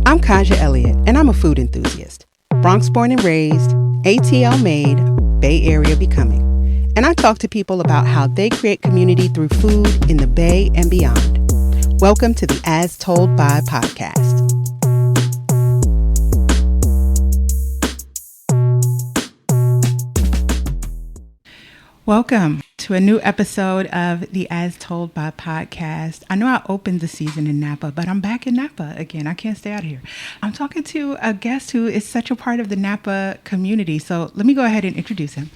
I'm Kahja Elliott, and I'm a food enthusiast. Bronx born and raised, ATL made, Bay Area becoming. And I talk to people about how they create community through food in the Bay and beyond. Welcome to the As Told By podcast. Welcome to a new episode of the As Told By podcast. I know I opened the season in Napa, but I'm back in Napa again. I can't stay out of here. I'm talking to a guest who is such a part of the Napa community. So let me go ahead and introduce him.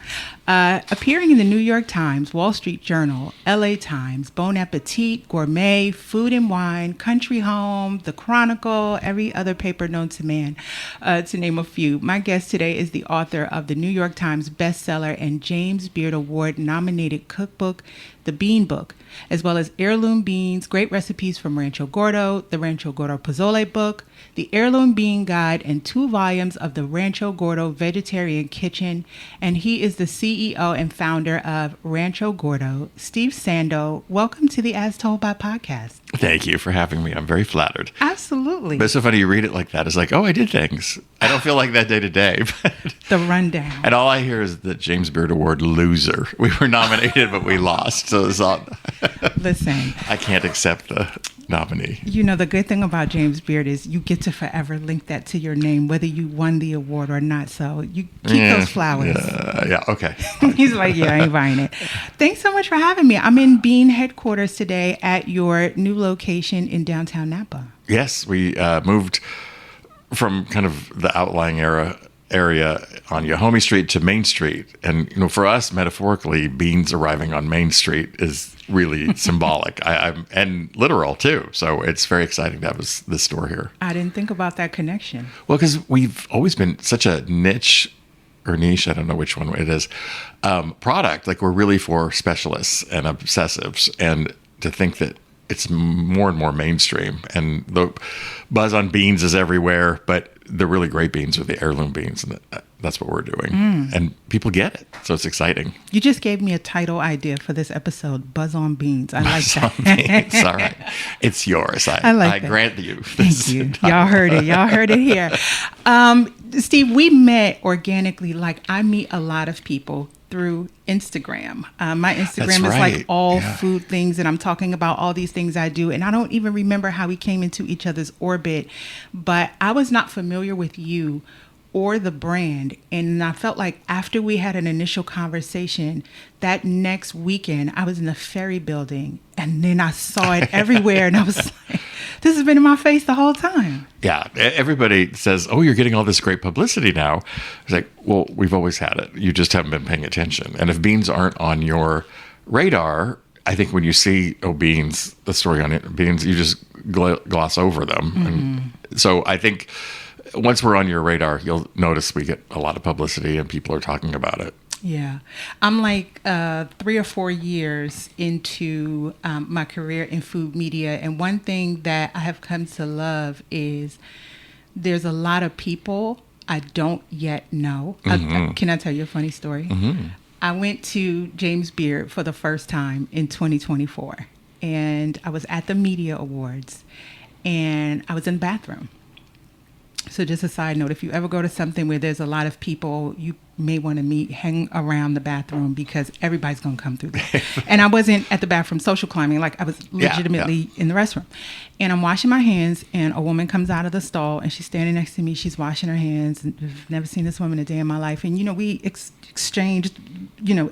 Appearing in the New York Times, Wall Street Journal, LA Times, Bon Appetit, Gourmet, Food and Wine, Country Home, The Chronicle, every other paper known to man, to name a few. My guest today is the author of the New York Times bestseller and James Beard Award nominated cookbook, The Bean Book, as well as Heirloom Beans, Great Recipes from Rancho Gordo, the Rancho Gordo Pozole Book, the Heirloom Bean Guide, and 2 volumes of the Rancho Gordo Vegetarian Kitchen. And he is the CEO and founder of Rancho Gordo. Steve Sando, welcome to the As Told By podcast. Thank you for having me. I'm very flattered. Absolutely. But it's so funny you read it like that. It's like, oh, I did things. I don't feel like that day to day. The rundown. And all I hear is the James Beard Award loser. We were nominated, but we lost. So it's all. Listen. I can't accept the nominee. You know, the good thing about James Beard is you get to forever link that to your name, whether you won the award or not. So you keep those flowers. Yeah, okay. He's like, yeah, I ain't buying it. Thanks so much for having me. I'm in Bean headquarters today at your new location in downtown Napa. Yes, we moved from kind of the outlying area on Yahomie Street to Main Street. And, you know, for us, metaphorically, beans arriving on Main Street is really symbolic and literal, too. So it's very exciting to have this store here. I didn't think about that connection. Well, because we've always been such a niche, I don't know which one it is, product. Like, we're really for specialists and obsessives. And to think that it's more and more mainstream, and the buzz on beans is everywhere, but the really great beans are the heirloom beans, and that's what we're doing. And people get it, so it's exciting. You just gave me a title idea for this episode, Buzz on Beans. I like that. Beans. All right. It's yours. I grant you. Thank you. Y'all heard it here. Steve, we met organically. Like, I meet a lot of people through Instagram. My Instagram is like all food things, and I'm talking about all these things I do, and I don't even remember how we came into each other's orbit, but I was not familiar with you or the brand, and I felt like after we had an initial conversation, that next weekend I was in the Ferry building, and then I saw it everywhere, and I was like, this has been in my face the whole time. Yeah, everybody says, oh, you're getting all this great publicity now. It's like, well, we've always had it. You just haven't been paying attention. And if beans aren't on your radar, I think when you see, beans, the story on it, beans, you just gloss over them. Mm-hmm. And so I think once we're on your radar, you'll notice we get a lot of publicity and people are talking about it. Yeah. I'm like 3 or 4 years into my career in food media. And one thing that I have come to love is there's a lot of people I don't yet know. Mm-hmm. Can I tell you a funny story? Mm-hmm. I went to James Beard for the first time in 2024. And I was at the Media Awards. And I was in the bathroom. So just a side note, if you ever go to something where there's a lot of people you may want to meet, hang around the bathroom because everybody's going to come through there. And I wasn't at the bathroom social climbing, like I was legitimately in the restroom. And I'm washing my hands, and a woman comes out of the stall, and she's standing next to me. She's washing her hands. And I've never seen this woman a day in my life. And, we exchanged,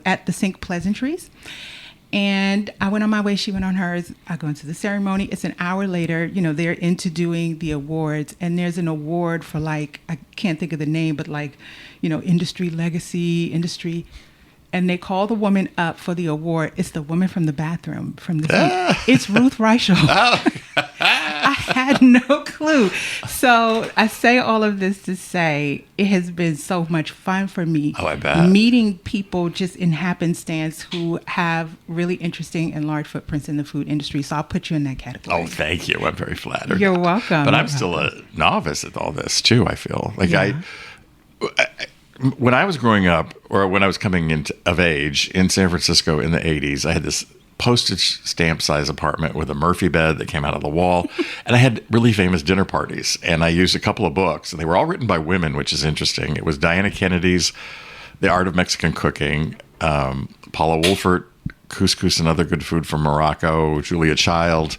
at the sink pleasantries. And I went on my way. She went on hers. I go into the ceremony. It's an hour later. They're into doing the awards. And there's an award for I can't think of the name, but industry legacy, industry. And they call the woman up for the award. It's the woman from the bathroom. It's Ruth Reichel. Oh. I had no clue. So I say all of this to say it has been so much fun for me. Oh, I bet. Meeting people just in happenstance who have really interesting and large footprints in the food industry. So I'll put you in that category. Oh, thank you. I'm very flattered. You're welcome. But I'm still a novice at all this too, I feel. When I was growing up, or when I was coming of age in San Francisco in the 80s, I had this postage stamp size apartment with a Murphy bed that came out of the wall. And I had really famous dinner parties. And I used a couple of books, and they were all written by women, which is interesting. It was Diana Kennedy's The Art of Mexican Cooking, Paula Wolfert, Couscous and Other Good Food from Morocco, Julia Child,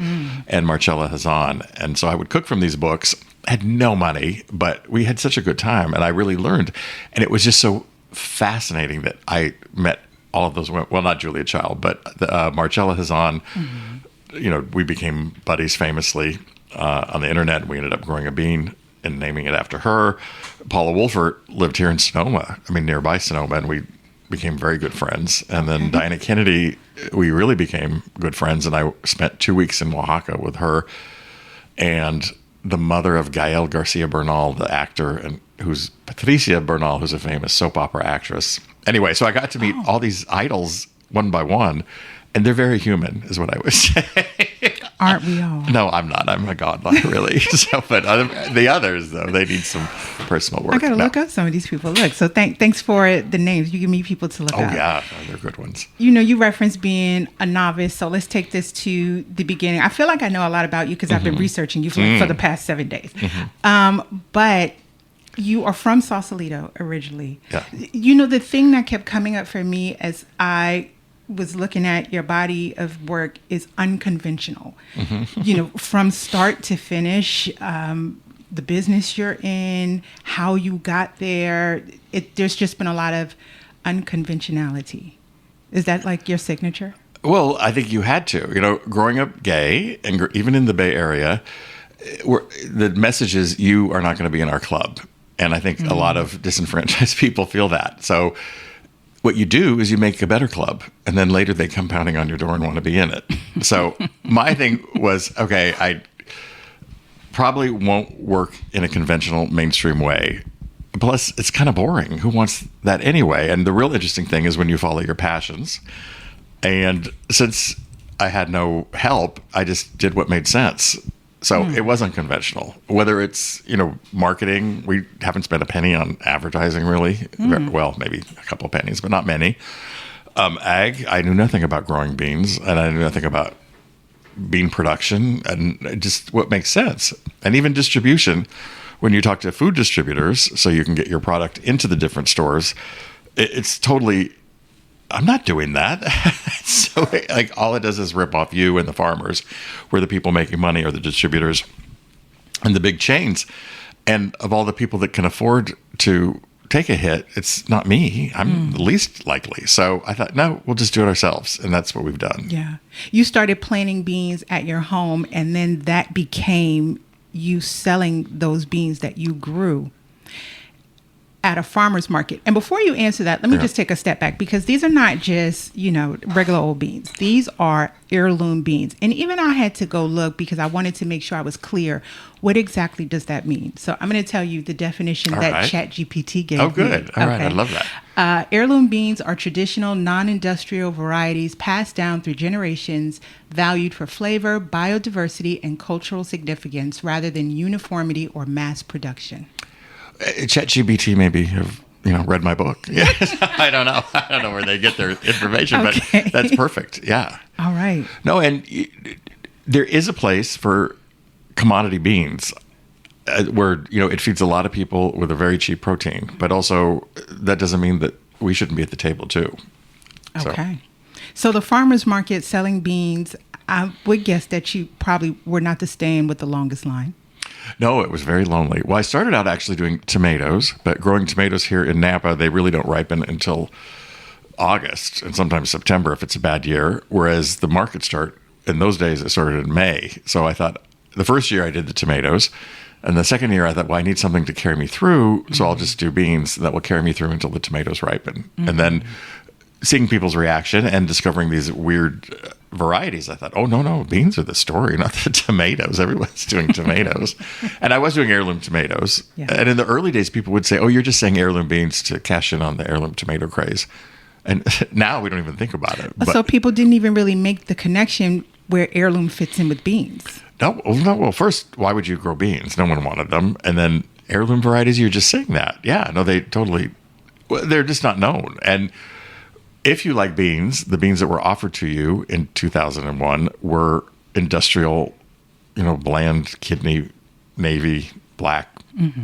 and Marcella Hazan. And so I would cook from these books. I had no money, but we had such a good time, and I really learned. And it was just so fascinating that I met all of those women. Well, not Julia Child, but Marcella Hazan. You know, we became buddies famously on the internet. We ended up growing a bean and naming it after her. Paula Wolfert lived here in Sonoma, nearby Sonoma, and we became very good friends. And then Diana Kennedy, we really became good friends, and I spent 2 weeks in Oaxaca with her and the mother of Gael Garcia Bernal, the actor, and who's Patricia Bernal, who's a famous soap opera actress. Anyway, so I got to meet all these idols one by one, and they're very human, is what I would say. Aren't we all? No, I'm not. I'm a godlike, really. But the others, though, they need some personal work. I got to look up some of these people. Look, so thanks for the names. You give me people to look up. Oh, yeah. They're good ones. You know, you referenced being a novice, so let's take this to the beginning. I feel like I know a lot about you because I've been researching you for the past 7 days. But you are from Sausalito originally. Yeah. You know, the thing that kept coming up for me as I was looking at your body of work is unconventional. You know, from start to finish, the business you're in, how you got there. There's just been a lot of unconventionality. Is that like your signature? Well, I think you had to. You know, growing up gay, and even in the Bay Area, the message is you are not going to be in our club. And I think a lot of disenfranchised people feel that. So what you do is you make a better club, and then later they come pounding on your door and want to be in it. So my thing was, okay, I probably won't work in a conventional mainstream way. Plus, it's kind of boring. Who wants that anyway? And the real interesting thing is when you follow your passions. And since I had no help, I just did what made sense. So it was unconventional. Whether it's, you know, marketing, we haven't spent a penny on advertising really. Well, maybe a couple of pennies, but not many. Ag, I knew nothing about growing beans, and I knew nothing about bean production, and just what makes sense. And even distribution, when you talk to food distributors, so you can get your product into the different stores, it's totally, I'm not doing that. So like all it does is rip off you and the farmers, where the people making money are the distributors and the big chains. And of all the people that can afford to take a hit, it's not me. I'm the least likely. So I thought, no, we'll just do it ourselves. And that's what we've done. Yeah. You started planting beans at your home, and then that became you selling those beans that you grew at a farmer's market. And before you answer that, let me just take a step back, because these are not just, you know, regular old beans. These are heirloom beans. And even I had to go look because I wanted to make sure I was clear. What exactly does that mean? So I'm going to tell you the definition that ChatGPT gave me. Oh, good. All right. I love that. Heirloom beans are traditional, non-industrial varieties passed down through generations, valued for flavor, biodiversity, and cultural significance rather than uniformity or mass production. ChatGPT maybe have, you know, read my book. Yeah. I don't know. I don't know where they get their information, but that's perfect. Yeah. All right. No, and there is a place for commodity beans where, you know, it feeds a lot of people with a very cheap protein, but also that doesn't mean that we shouldn't be at the table too. Okay. So the farmer's market selling beans, I would guess that you probably were not the stand with the longest line. No, it was very lonely. Well, I started out actually doing tomatoes, but growing tomatoes here in Napa, they really don't ripen until August and sometimes September if it's a bad year, whereas the markets start, in those days, it started in May. So I thought the first year I did the tomatoes, and the second year I thought, well, I need something to carry me through, so I'll just do beans that will carry me through until the tomatoes ripen. And then seeing people's reaction and discovering these weird varieties, I thought, oh, no, beans are the story, not the tomatoes. Everyone's doing tomatoes. And I was doing heirloom tomatoes. Yeah. And in the early days, people would say, oh, you're just saying heirloom beans to cash in on the heirloom tomato craze. And now we don't even think about it. So people didn't even really make the connection where heirloom fits in with beans. No. Well, first, why would you grow beans? No one wanted them. And then heirloom varieties, you're just saying that. Yeah, no, they totally, they're just not known. And if you like beans, the beans that were offered to you in 2001 were industrial, bland kidney, navy, black,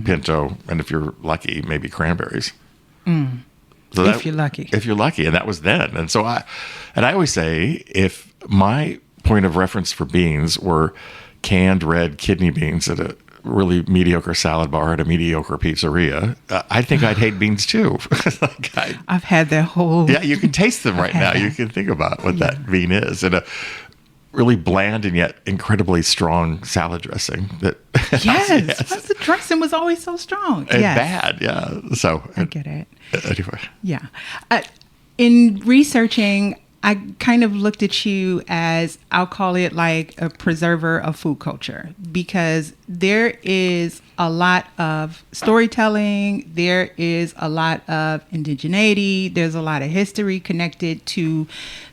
pinto, and if you're lucky, maybe cranberries. So if you're lucky. If you're lucky. And that was then. And so I always say, if my point of reference for beans were canned red kidney beans at a really mediocre salad bar at a mediocre pizzeria, I think I'd hate beans too. I've had that whole... Yeah, you can taste them right now. You can think about what that bean is. And a really bland and yet incredibly strong salad dressing. Yes. The dressing was always so strong. And bad, yeah. So I get it. Anyway. Yeah. In researching, I kind of looked at you as, I'll call it like a preserver of food culture, because there is a lot of storytelling. There is a lot of indigeneity. There's a lot of history connected to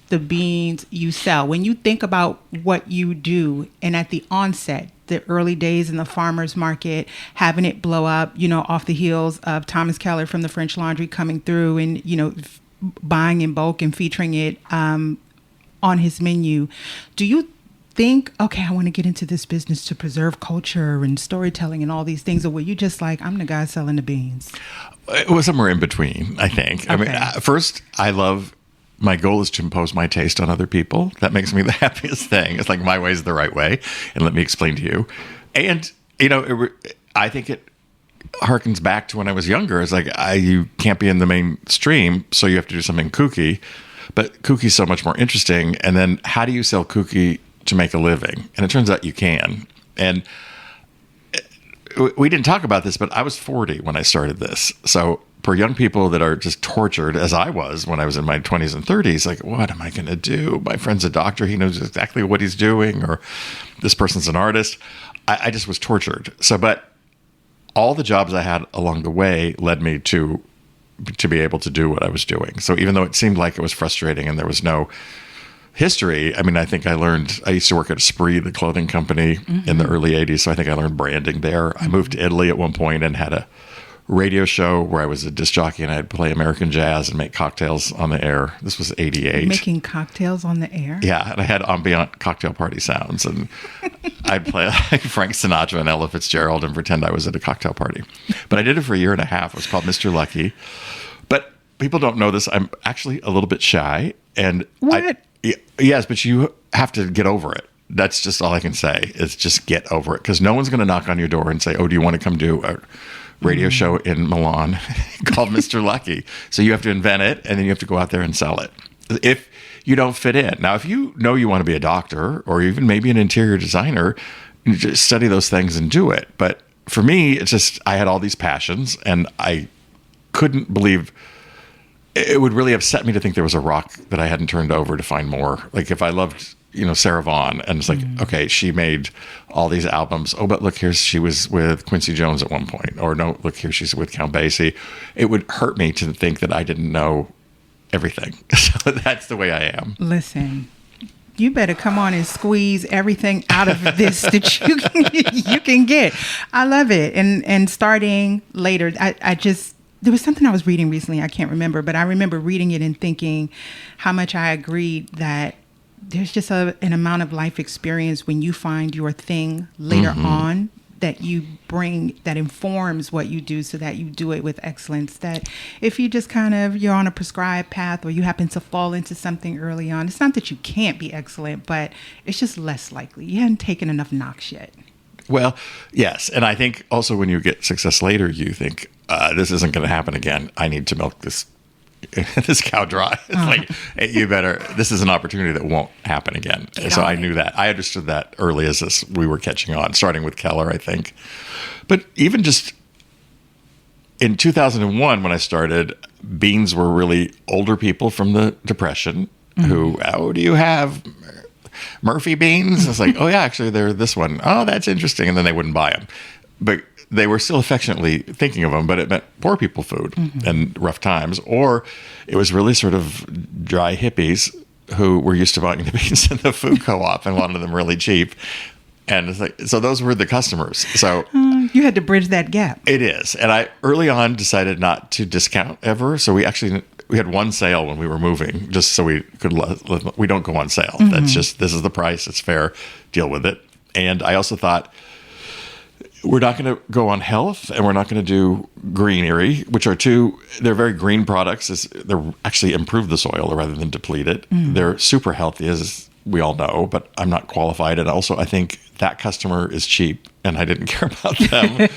the beans you sell. When you think about what you do, and at the onset, the early days in the farmer's market, having it blow up, off the heels of Thomas Keller from the French Laundry coming through and, buying in bulk and featuring it on his menu. Do you think, okay, I want to get into this business to preserve culture and storytelling and all these things? Or were you just like, I'm the guy selling the beans? It was somewhere in between, I think. Okay. I mean, first, my goal is to impose my taste on other people. That makes me the happiest thing. It's like, my way is the right way. And let me explain to you. And, I think it harkens back to when I was younger. It's like, you can't be in the mainstream, so you have to do something kooky. But kookie's so much more interesting. And then how do you sell kooky to make a living? And it turns out you can. And we didn't talk about this, but I was 40 when I started this. So for young people that are just tortured, as I was when I was in my 20s and 30s, like, what am I going to do? My friend's a doctor. He knows exactly what he's doing. Or this person's an artist. I just was tortured. But all the jobs I had along the way led me to be able to do what I was doing. So even though it seemed like it was frustrating and there was no history, I mean, I think I used to work at Spree, the clothing company, in the early 80s. So I think I learned branding there. I moved to Italy at one point and had a radio show where I was a disc jockey and I'd play American jazz and make cocktails on the air. This was 88. Making cocktails on the air? Yeah, and I had ambient cocktail party sounds, and I'd play like Frank Sinatra and Ella Fitzgerald and pretend I was at a cocktail party. But I did it for a year and a half. It was called Mr. Lucky. But people don't know this. I'm actually a little bit shy. And what? Yes, but you have to get over it. That's just all I can say, is just get over it. Because no one's going to knock on your door and say, oh, do you want to come do a radio show in Milan called Mr. Lucky? So you have to invent it, and then you have to go out there and sell it. If you don't fit in. Now, if you know you want to be a doctor or even maybe an interior designer, you just study those things and do it. But for me, it's just, I had all these passions, and I couldn't believe, it would really upset me to think there was a rock that I hadn't turned over to find more. Like if I loved, Sarah Vaughan, and it's like, okay, she made all these albums. Oh, but look, she was with Quincy Jones at one point. Or no, look, here she's with Count Basie. It would hurt me to think that I didn't know everything. So that's the way I am. Listen, you better come on and squeeze everything out of this that you can get. I love it. And starting later, there was something I was reading recently, I can't remember, but I remember reading it and thinking how much I agreed that there's just an amount of life experience when you find your thing later on that you bring, that informs what you do, so that you do it with excellence. That if you just you're on a prescribed path, or you happen to fall into something early on, it's not that you can't be excellent, but it's just less likely. You hadn't taken enough knocks yet. Well, yes. And I think also when you get success later, you think, this isn't going to happen again. I need to milk this cow dry. It's like, hey, this is an opportunity that won't happen again. So I knew that. I understood that early as we were catching on, starting with Keller, I think. But even just in 2001, when I started, beans were really older people from the Depression who, oh, do you have Murphy beans? It's like, oh yeah, actually they're this one. Oh, that's interesting. And then they wouldn't buy them. But they were still affectionately thinking of them, but it meant poor people food and rough times. Or it was really sort of dry hippies who were used to buying the beans in the food co-op and wanted them really cheap. And it's like, so those were the customers. So you had to bridge that gap. It is. And I early on decided not to discount ever. So we actually we had one sale when we were moving, just so we could we don't go on sale. That's just, this is the price. It's fair. Deal with it. And I also thought, we're not going to go on health, and we're not going to do greenery, which are they're very green products. They're actually improve the soil rather than deplete it. They're super healthy, as we all know, but I'm not qualified. And also, I think that customer is cheap, and I didn't care about them.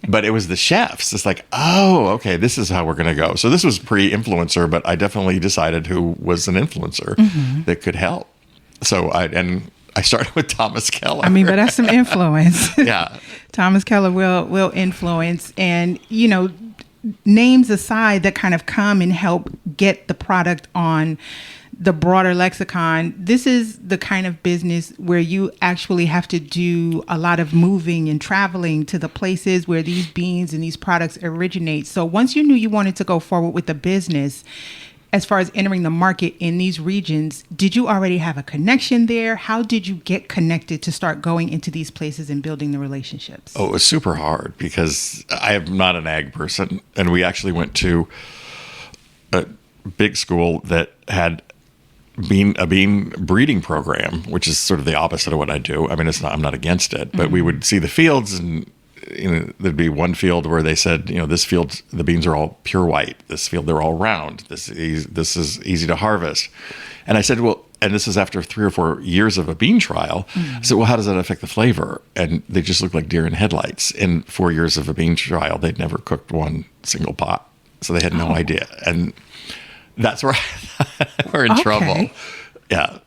But it was the chefs. It's like, oh, okay, this is how we're going to go. So this was pre-influencer, but I definitely decided who was an influencer that could help. So I started with Thomas Keller. I mean, but that's some influence. Yeah. Thomas Keller will influence. And, names aside that kind of come and help get the product on the broader lexicon, this is the kind of business where you actually have to do a lot of moving and traveling to the places where these beans and these products originate. So once you knew you wanted to go forward with the business, as far as entering the market in these regions, did you already have a connection there? How did you get connected to start going into these places and building the relationships? Oh, it was super hard because I am not an ag person. And we actually went to a big school that had a bean breeding program, which is sort of the opposite of what I do. I mean, I'm not against it, but we would see the fields, and there'd be one field where they said, this field, the beans are all pure white. This field, they're all round. This is easy to harvest. And I said, well, and this is after 3 or 4 years of a bean trial. I said, well, how does that affect the flavor? And they just look like deer in headlights. In 4 years of a bean trial, they'd never cooked one single pot. So they had no idea. And that's where we're in trouble. Yeah.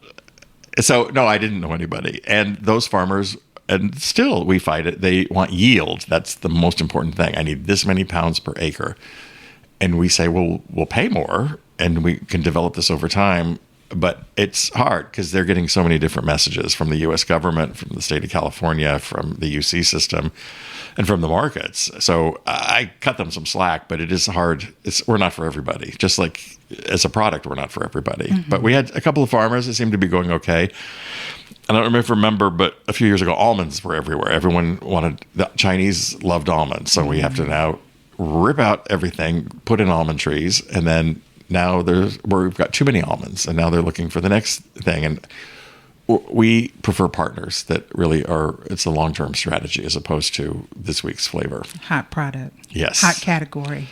So, no, I didn't know anybody. And those farmers, and still we fight it, they want yield. That's the most important thing. I need this many pounds per acre. And we say, well, we'll pay more, and we can develop this over time. But it's hard because they're getting so many different messages from the U.S. government, from the state of California, from the UC system, and from the markets. So I cut them some slack, but it is hard. We're not for everybody. Just like as a product, we're not for everybody. But we had a couple of farmers that seemed to be going okay. I don't remember, but a few years ago, almonds were everywhere. Everyone the Chinese loved almonds. So we have to now rip out everything, put in almond trees, and then now we've got too many almonds, and now they're looking for the next thing. And we prefer partners that really it's a long-term strategy as opposed to this week's flavor. Hot product. Yes. Hot category.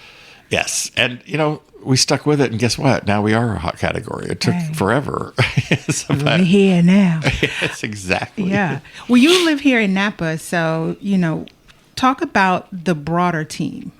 Yes. And, we stuck with it, and guess what? Now we are a hot category. It took forever. We're here now. Yes, exactly. Yeah. Well, you live here in Napa, so, talk about the broader team.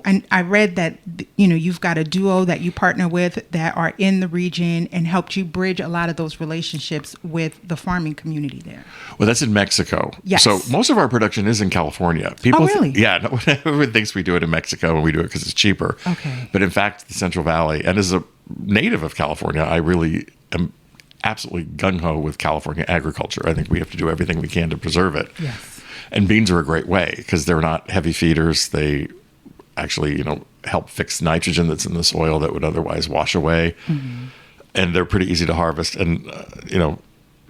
And I read that, you've got a duo that you partner with that are in the region and helped you bridge a lot of those relationships with the farming community there. Well, that's in Mexico. Yes. So most of our production is in California. Oh, really? Everyone thinks we do it in Mexico, and we do it because it's cheaper. Okay. But in fact, the Central Valley, and as a native of California, I really am absolutely gung-ho with California agriculture. I think we have to do everything we can to preserve it. Yes. And beans are a great way because they're not heavy feeders. They actually, help fix nitrogen that's in the soil that would otherwise wash away. And they're pretty easy to harvest. And,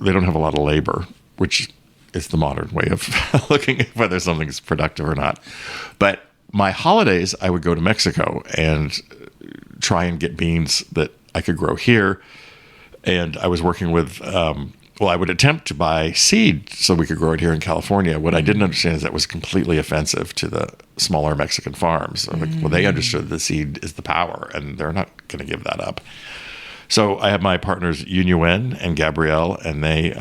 they don't have a lot of labor, which is the modern way of looking at whether something's productive or not. But my holidays, I would go to Mexico and try and get beans that I could grow here. And I was working with, I would attempt to buy seed so we could grow it here in California. What I didn't understand is that was completely offensive to the smaller Mexican farms. They understood the seed is the power, and they're not going to give that up. So I have my partners, Yun and Gabrielle, and they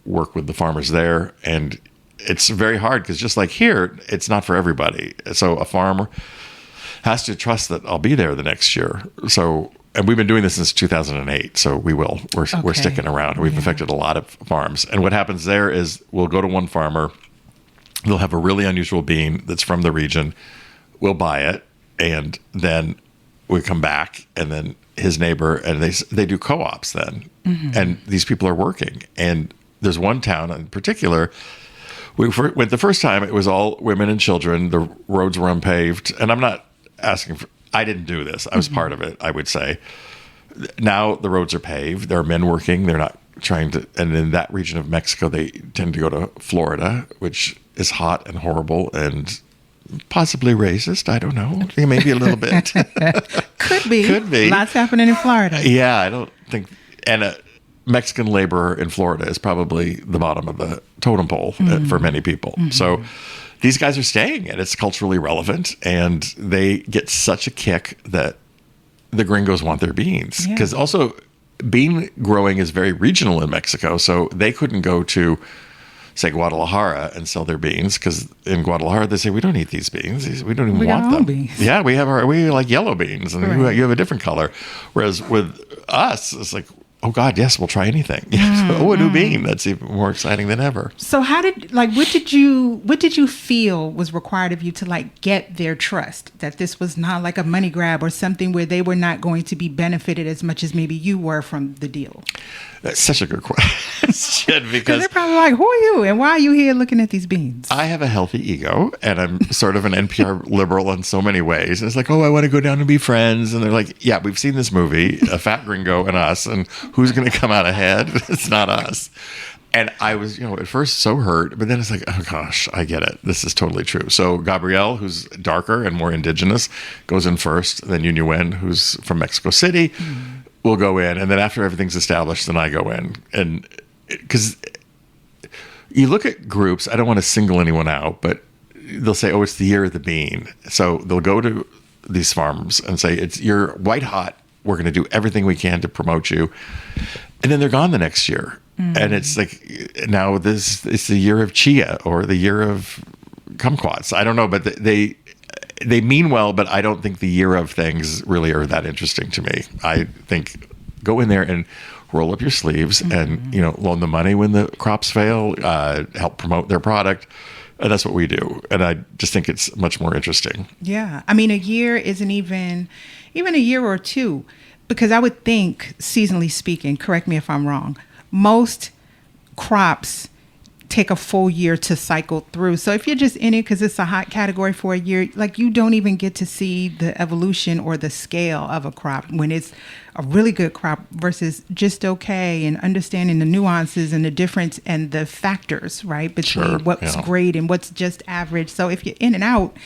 work with the farmers there. And it's very hard because just like here, it's not for everybody. So a farmer has to trust that I'll be there the next year. And we've been doing this since 2008, so we will. We're sticking around. We've affected a lot of farms. And what happens there is we'll go to one farmer. They'll have a really unusual bean that's from the region. We'll buy it, and then we come back, and then his neighbor, and they do co-ops then. And these people are working. And there's one town in particular, we went the first time, it was all women and children. The roads were unpaved. And I'm not asking for... I didn't do this. I was part of it, I would say. Now the roads are paved. There are men working. They're not trying to... And in that region of Mexico, they tend to go to Florida, which is hot and horrible and possibly racist. I don't know. Maybe a little bit. Could be. Could be. Lots happening in Florida. Yeah, I don't think. And a Mexican laborer in Florida is probably the bottom of the totem pole for many people. So these guys are staying, and it's culturally relevant, and they get such a kick that the gringos want their beans. Because also, bean growing is very regional in Mexico, so they couldn't go to, say, Guadalajara and sell their beans, because in Guadalajara they say, we don't eat these beans, we don't even want them. Beans. Yeah, we like yellow beans, and you have a different color. Whereas with us, it's like, oh God, yes, we'll try anything. Oh, a new bean. That's even more exciting than ever. So what did you feel was required of you to like get their trust, that this was not like a money grab or something where they were not going to be benefited as much as maybe you were from the deal? That's such a good question, because they're probably like, who are you and why are you here looking at these beans? I have a healthy ego, and I'm sort of an NPR liberal in so many ways. And it's like, oh, I want to go down and be friends. And they're like, yeah, we've seen this movie, A Fat Gringo and Us, and who's going to come out ahead? It's not us. And I was, at first so hurt, but then it's like, oh gosh, I get it. This is totally true. So Gabrielle, who's darker and more indigenous, goes in first. Then Yunuen, who's from Mexico City, will go in. And then after everything's established, then I go in. And because you look at groups, I don't want to single anyone out, but they'll say, oh, it's the year of the bean. So they'll go to these farms and say, you're white hot. We're going to do everything we can to promote you. And then they're gone the next year. And it's like, now it's the year of chia or the year of kumquats. I don't know, but they mean well, but I don't think the year of things really are that interesting to me. I think go in there and roll up your sleeves and, loan the money when the crops fail, help promote their product. And that's what we do. And I just think it's much more interesting. Yeah. I mean, a year isn't even a year or two, because I would think, seasonally speaking, correct me if I'm wrong, most crops take a full year to cycle through. So if you're just in it because it's a hot category for a year, like you don't even get to see the evolution or the scale of a crop when it's a really good crop versus just okay, and understanding the nuances and the difference and the factors, right, between what's great and what's just average. So if you're in and out,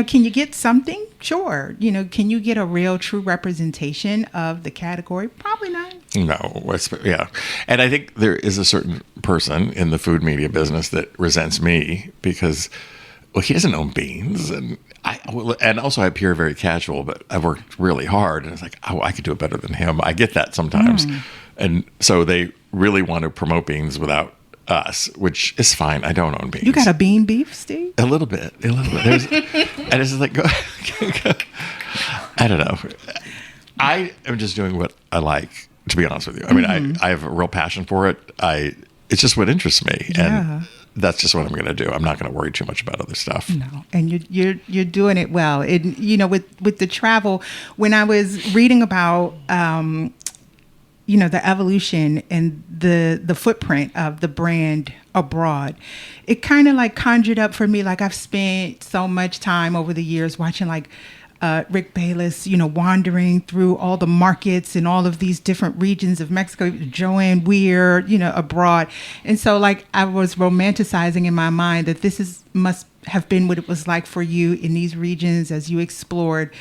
can you get something? Sure. Can you get a real true representation of the category? Probably not. No. Yeah. And I think there is a certain person in the food media business that resents me because, well, he doesn't own beans. And also I appear very casual, but I've worked really hard. And it's like, oh, I could do it better than him. I get that sometimes. And so they really want to promote beans without us, which is fine. I don't own beans. You got a bean beef, Steve? A little bit. And it's just like, I don't know. I am just doing what I like, to be honest with you. I mean, I have a real passion for it. It's just what interests me. Yeah. And that's just what I'm going to do. I'm not going to worry too much about other stuff. No. And you're doing it well. With the travel, when I was reading about the evolution and the footprint of the brand abroad, it kind of like conjured up for me, like I've spent so much time over the years watching like Rick Bayless, wandering through all the markets in all of these different regions of Mexico, Joanne Weir, abroad. And so like I was romanticizing in my mind that must have been what it was like for you in these regions as you explored.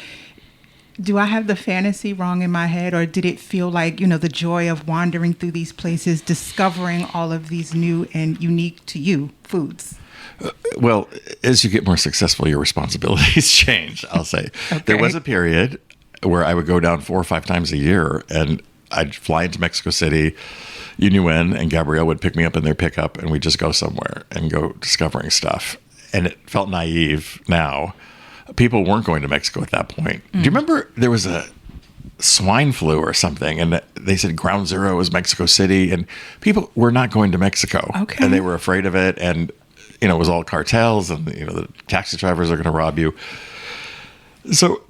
Do I have the fantasy wrong in my head, or did it feel like, the joy of wandering through these places, discovering all of these new and unique to you foods? Well, as you get more successful, your responsibilities change, I'll say. Okay. There was a period where I would go down 4 or 5 times a year, and I'd fly into Mexico City. Yunuen and Gabrielle would pick me up in their pickup, and we'd just go somewhere and go discovering stuff. And it felt naive now. People weren't going to Mexico at that point. Do you remember there was a swine flu or something, and they said ground zero was Mexico City, and people were not going to Mexico. Okay. And they were afraid of it, and it was all cartels, and the taxi drivers are going to rob you. So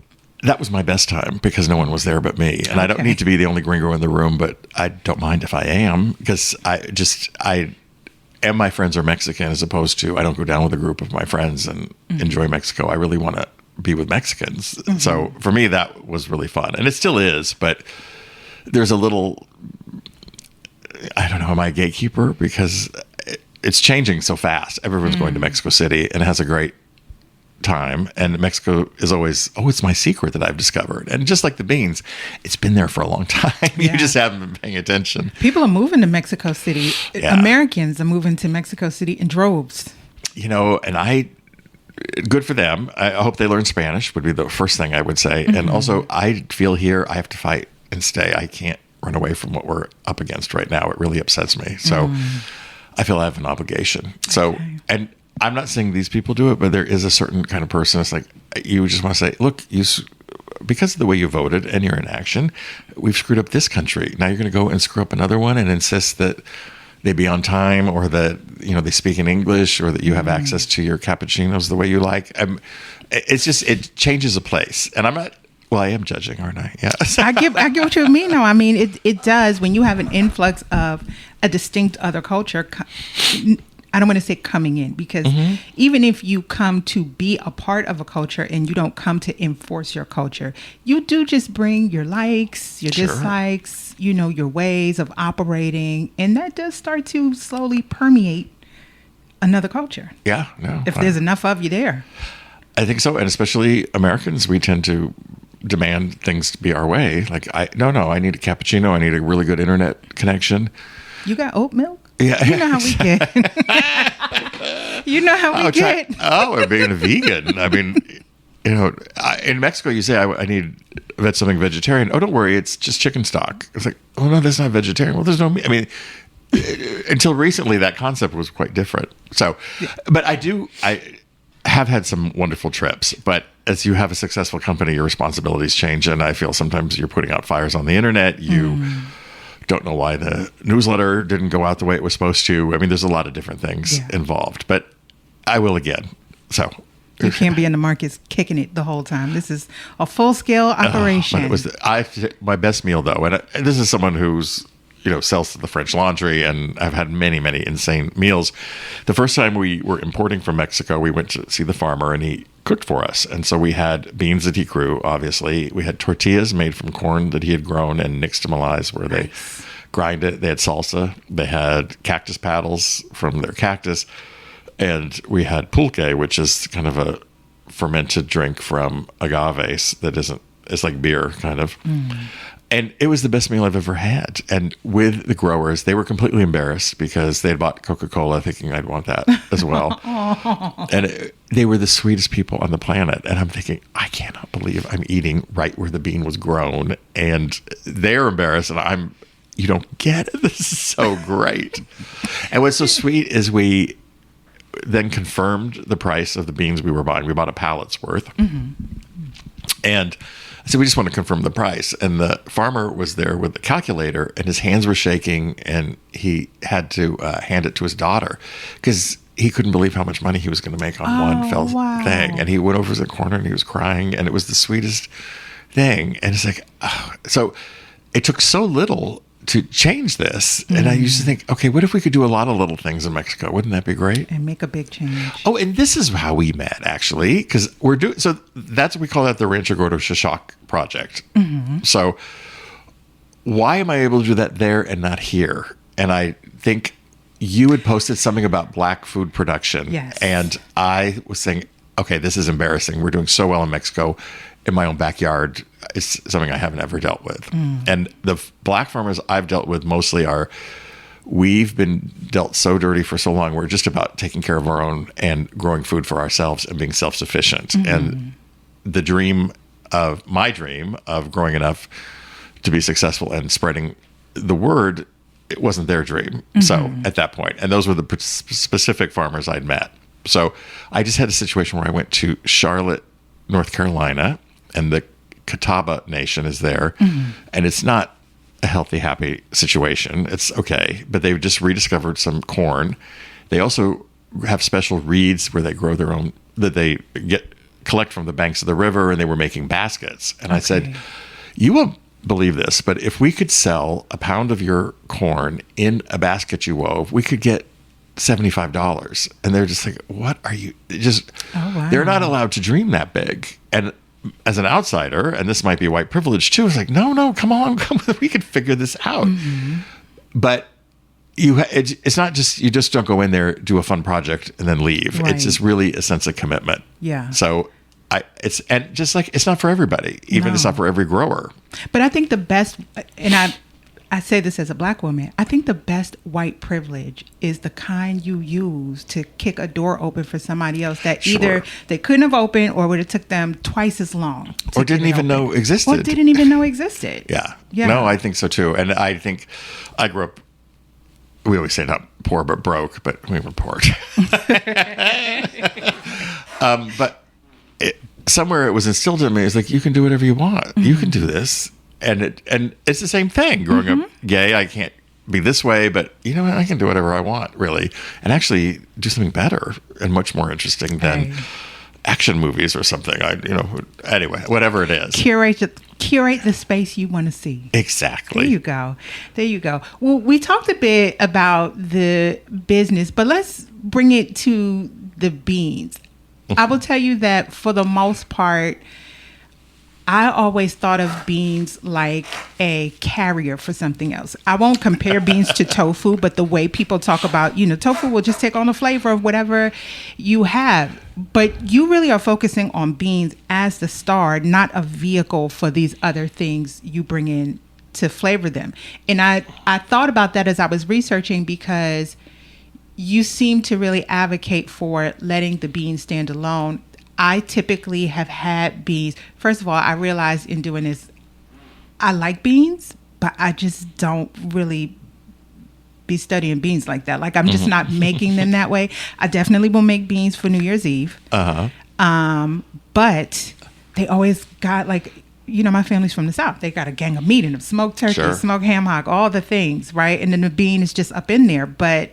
that was my best time because no one was there but me. And I don't need to be the only gringo in the room, but I don't mind if I am, because and my friends are Mexican, as opposed to I don't go down with a group of my friends and enjoy Mexico. I really want to be with Mexicans. So for me, that was really fun. And it still is, but there's a little, I don't know, am I a gatekeeper? Because it's changing so fast. Everyone's going to Mexico City and it has a great time, and Mexico is always, oh, it's my secret that I've discovered. And just like the beans, it's been there for a long time. Yeah. You just haven't been paying attention. People are moving to Mexico City. Yeah. Americans are moving to Mexico City in droves. And good for them. I hope they learn Spanish would be the first thing I would say. And also, I feel here I have to fight and stay. I can't run away from what we're up against right now. It really upsets me. So I feel I have an obligation. So, and I'm not saying these people do it, but there is a certain kind of person. It's like, you just want to say, look, because of the way you voted and your inaction, we've screwed up this country. Now you're going to go and screw up another one and insist that they be on time, or that, they speak in English, or that you have access to your cappuccinos the way you like. It changes a place. And I'm not, well, I am judging, aren't I? Yeah. I get what you mean. No, I mean, it does, when you have an influx of a distinct other culture. I don't want to say coming in, because even if you come to be a part of a culture and you don't come to enforce your culture, you do just bring your likes, your dislikes, your ways of operating. And that does start to slowly permeate another culture. Yeah, no. If there's enough of you there. I think so. And especially Americans, we tend to demand things to be our way. Like, I need a cappuccino. I need a really good internet connection. You got oat milk? Yeah. You know how we get. We get. Or being a vegan. I mean, in Mexico, you say, I need something vegetarian. Oh, don't worry. It's just chicken stock. It's like, oh, no, that's not vegetarian. Well, there's no meat. I mean, until recently, that concept was quite different. So, but I have had some wonderful trips. But as you have a successful company, your responsibilities change. And I feel sometimes you're putting out fires on the internet. You don't know why the newsletter didn't go out the way it was supposed to. I mean, there's a lot of different things involved, but I will again. So you can't be in the markets kicking it the whole time. This is a full-scale operation. But it was my best meal, though. And this is someone who's, sells to the French Laundry, and I've had many, many insane meals. The first time we were importing from Mexico, we went to see the farmer, and he cooked for us. And so we had beans that he grew, obviously. We had tortillas made from corn that he had grown and nixtamalized, where they grind it. They had salsa. They had cactus paddles from their cactus. And we had pulque, which is kind of a fermented drink from agaves it's like beer, kind of. And it was the best meal I've ever had. And with the growers, they were completely embarrassed because they had bought Coca-Cola thinking I'd want that as well. And they were the sweetest people on the planet. And I'm thinking, I cannot believe I'm eating right where the bean was grown. And they're embarrassed, and you don't get it. This is so great. And what's so sweet is we then confirmed the price of the beans we were buying. We bought a pallet's worth. And so we just want to confirm the price. And the farmer was there with the calculator, and his hands were shaking, and he had to hand it to his daughter because he couldn't believe how much money he was going to make on one fell thing. And he went over to the corner and he was crying, and it was the sweetest thing. And it's like, so it took so little to change this. And I used to think, okay, what if we could do a lot of little things in Mexico? Wouldn't that be great? And make a big change. Oh, and this is how we met, actually, because so that's what we call that the Rancho Gordo Shashak project. So why am I able to do that there and not here? And I think you had posted something about black food production. Yes. And I was saying, okay, this is embarrassing. We're doing so well in Mexico. In my own backyard, it's something I haven't ever dealt with. And the black farmers I've dealt with mostly we've been dealt so dirty for so long. We're just about taking care of our own and growing food for ourselves and being self-sufficient. And my dream of growing enough to be successful and spreading the word, it wasn't their dream. So at that point, and those were the specific farmers I'd met. So I just had a situation where I went to Charlotte, North Carolina, and the Catawba Nation is there, and it's not a healthy, happy situation. It's okay, but they've just rediscovered some corn. They also have special reeds where they grow their own, that they collect from the banks of the river, and they were making baskets. And I said, you won't believe this, but if we could sell a pound of your corn in a basket you wove, we could get $75. And they're just like, what are you just, they're not allowed to dream that big. And as an outsider, and this might be white privilege too, it's like, no, come on, we could figure this out. But it's not just, you just don't go in there, do a fun project and then leave. Right. It's just really a sense of commitment. Yeah. So and just like, it's not for everybody, even it's not for every grower. But I think the best, and I say this as a Black woman, I think the best white privilege is the kind you use to kick a door open for somebody else that either they couldn't have opened or would have took them twice as long. Or didn't even know existed. Or didn't even know existed. Yeah. No, I think so too. And I think I grew up, we always say not poor but broke, but we were poor. But somewhere it was instilled in me, it's like, you can do whatever you want. You can do this. And it's the same thing. Growing up gay, I can't be this way, but you know what? I can do whatever I want, really, and actually do something better and much more interesting than action movies or something. Anyway, whatever it is. Curate the space you want to see. Exactly. There you go. Well, we talked a bit about the business, but let's bring it to the beans. I will tell you that for the most part, I always thought of beans like a carrier for something else. I won't compare beans to tofu, but the way people talk about, tofu will just take on the flavor of whatever you have. But you really are focusing on beans as the star, not a vehicle for these other things you bring in to flavor them. And I thought about that as I was researching, because you seem to really advocate for letting the beans stand alone. I typically have had beans. First of all, I realized in doing this, I like beans, but I just don't really be studying beans like that. Like, I'm just not making them that way. I definitely will make beans for New Year's Eve. But they always got, like, my family's from the South. They got a gang of meat in them. Smoked turkey, smoked ham hock, all the things, right? And then the bean is just up in there. But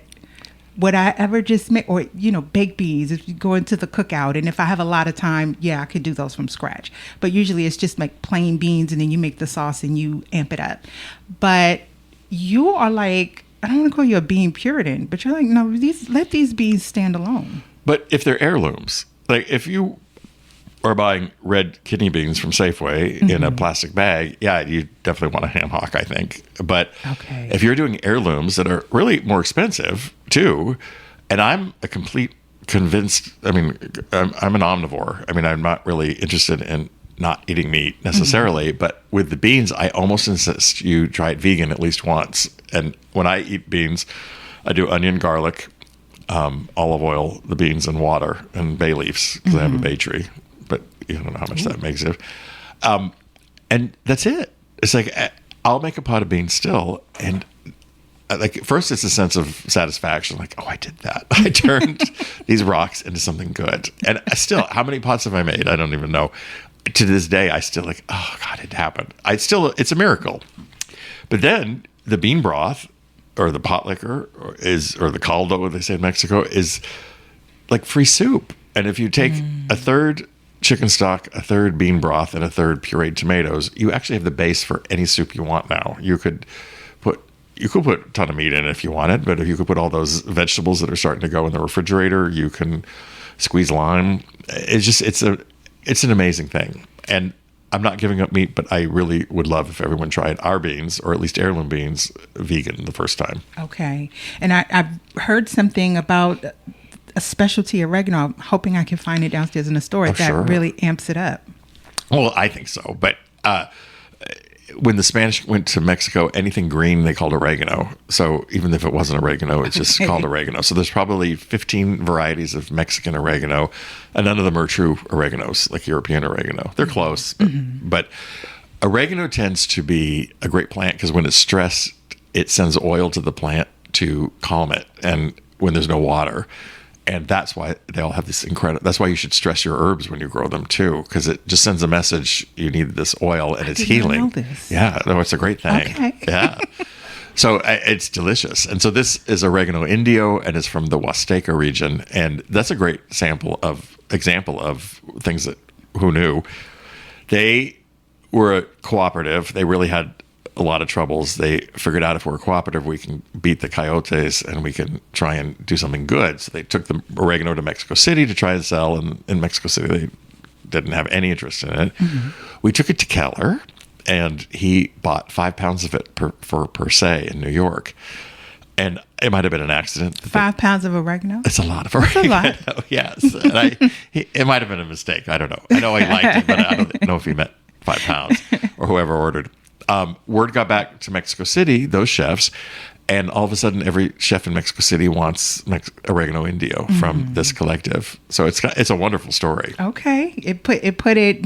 would I ever just make, or, baked beans, if you go into the cookout, and if I have a lot of time, I could do those from scratch. But usually it's just like plain beans, and then you make the sauce and you amp it up. But you are like, I don't want to call you a bean Puritan, but you're like, no, let these beans stand alone. But if they're heirlooms, like if you are buying red kidney beans from Safeway in a plastic bag, you definitely want a ham hock, I think. But if you're doing heirlooms that are really more expensive too, and I'm a complete convinced, I'm an omnivore. I'm not really interested in not eating meat necessarily, but with the beans, I almost insist you try it vegan at least once. And when I eat beans, I do onion, garlic, olive oil, the beans, and water, and bay leaves, because I have a bay tree. But you don't know how much that makes it. And that's it. It's like, I'll make a pot of beans still. And like, first it's a sense of satisfaction. Like, oh, I did that. I turned these rocks into something good. And still, how many pots have I made? I don't even know. To this day, I still like, oh God, it happened. It's a miracle. But then the bean broth, or the pot liquor, or the caldo, they say in Mexico, is like free soup. And if you take a third chicken stock, a third bean broth, and a third pureed tomatoes, you actually have the base for any soup you want now. You could put a ton of meat in it if you wanted, but if you could put all those vegetables that are starting to go in the refrigerator, you can squeeze lime. It's an amazing thing. And I'm not giving up meat, but I really would love if everyone tried our beans, or at least heirloom beans, vegan the first time. Okay. And I've heard something about a specialty oregano. I'm hoping I can find it downstairs in the store that really amps it up. Well, I think so. But when the Spanish went to Mexico, anything green they called oregano. So even if it wasn't oregano, it's just called oregano. So there's probably 15 varieties of Mexican oregano, and none of them are true oreganos, like European oregano. They're close. But oregano tends to be a great plant because when it's stressed, it sends oil to the plant to calm it, and when there's no water. And that's why they all have this incredible. That's why you should stress your herbs when you grow them too, because it just sends a message. You need this oil, and it's healing. Know this. Yeah, no, it's a great thing. Okay. Yeah, so it's delicious. And so this is oregano Indio, and it's from the Huasteca region, and that's a great example of things that who knew. They were a cooperative. They really had a lot of troubles. They figured out if we're a cooperative, we can beat the coyotes and we can try and do something good. So they took the oregano to Mexico City to try and sell. And in Mexico City, they didn't have any interest in it. We took it to Keller, and he bought 5 pounds of it per se in New York. And it might have been an accident. 5 pounds of oregano? It's a lot of oregano. That's a lot. Yes. And it might have been a mistake. I don't know. I know he liked it, but I don't know if he meant 5 pounds or whoever ordered. Word got back to Mexico City, those chefs, and all of a sudden every chef in Mexico City wants oregano indio from this collective. So it's a wonderful story. Okay. It put it,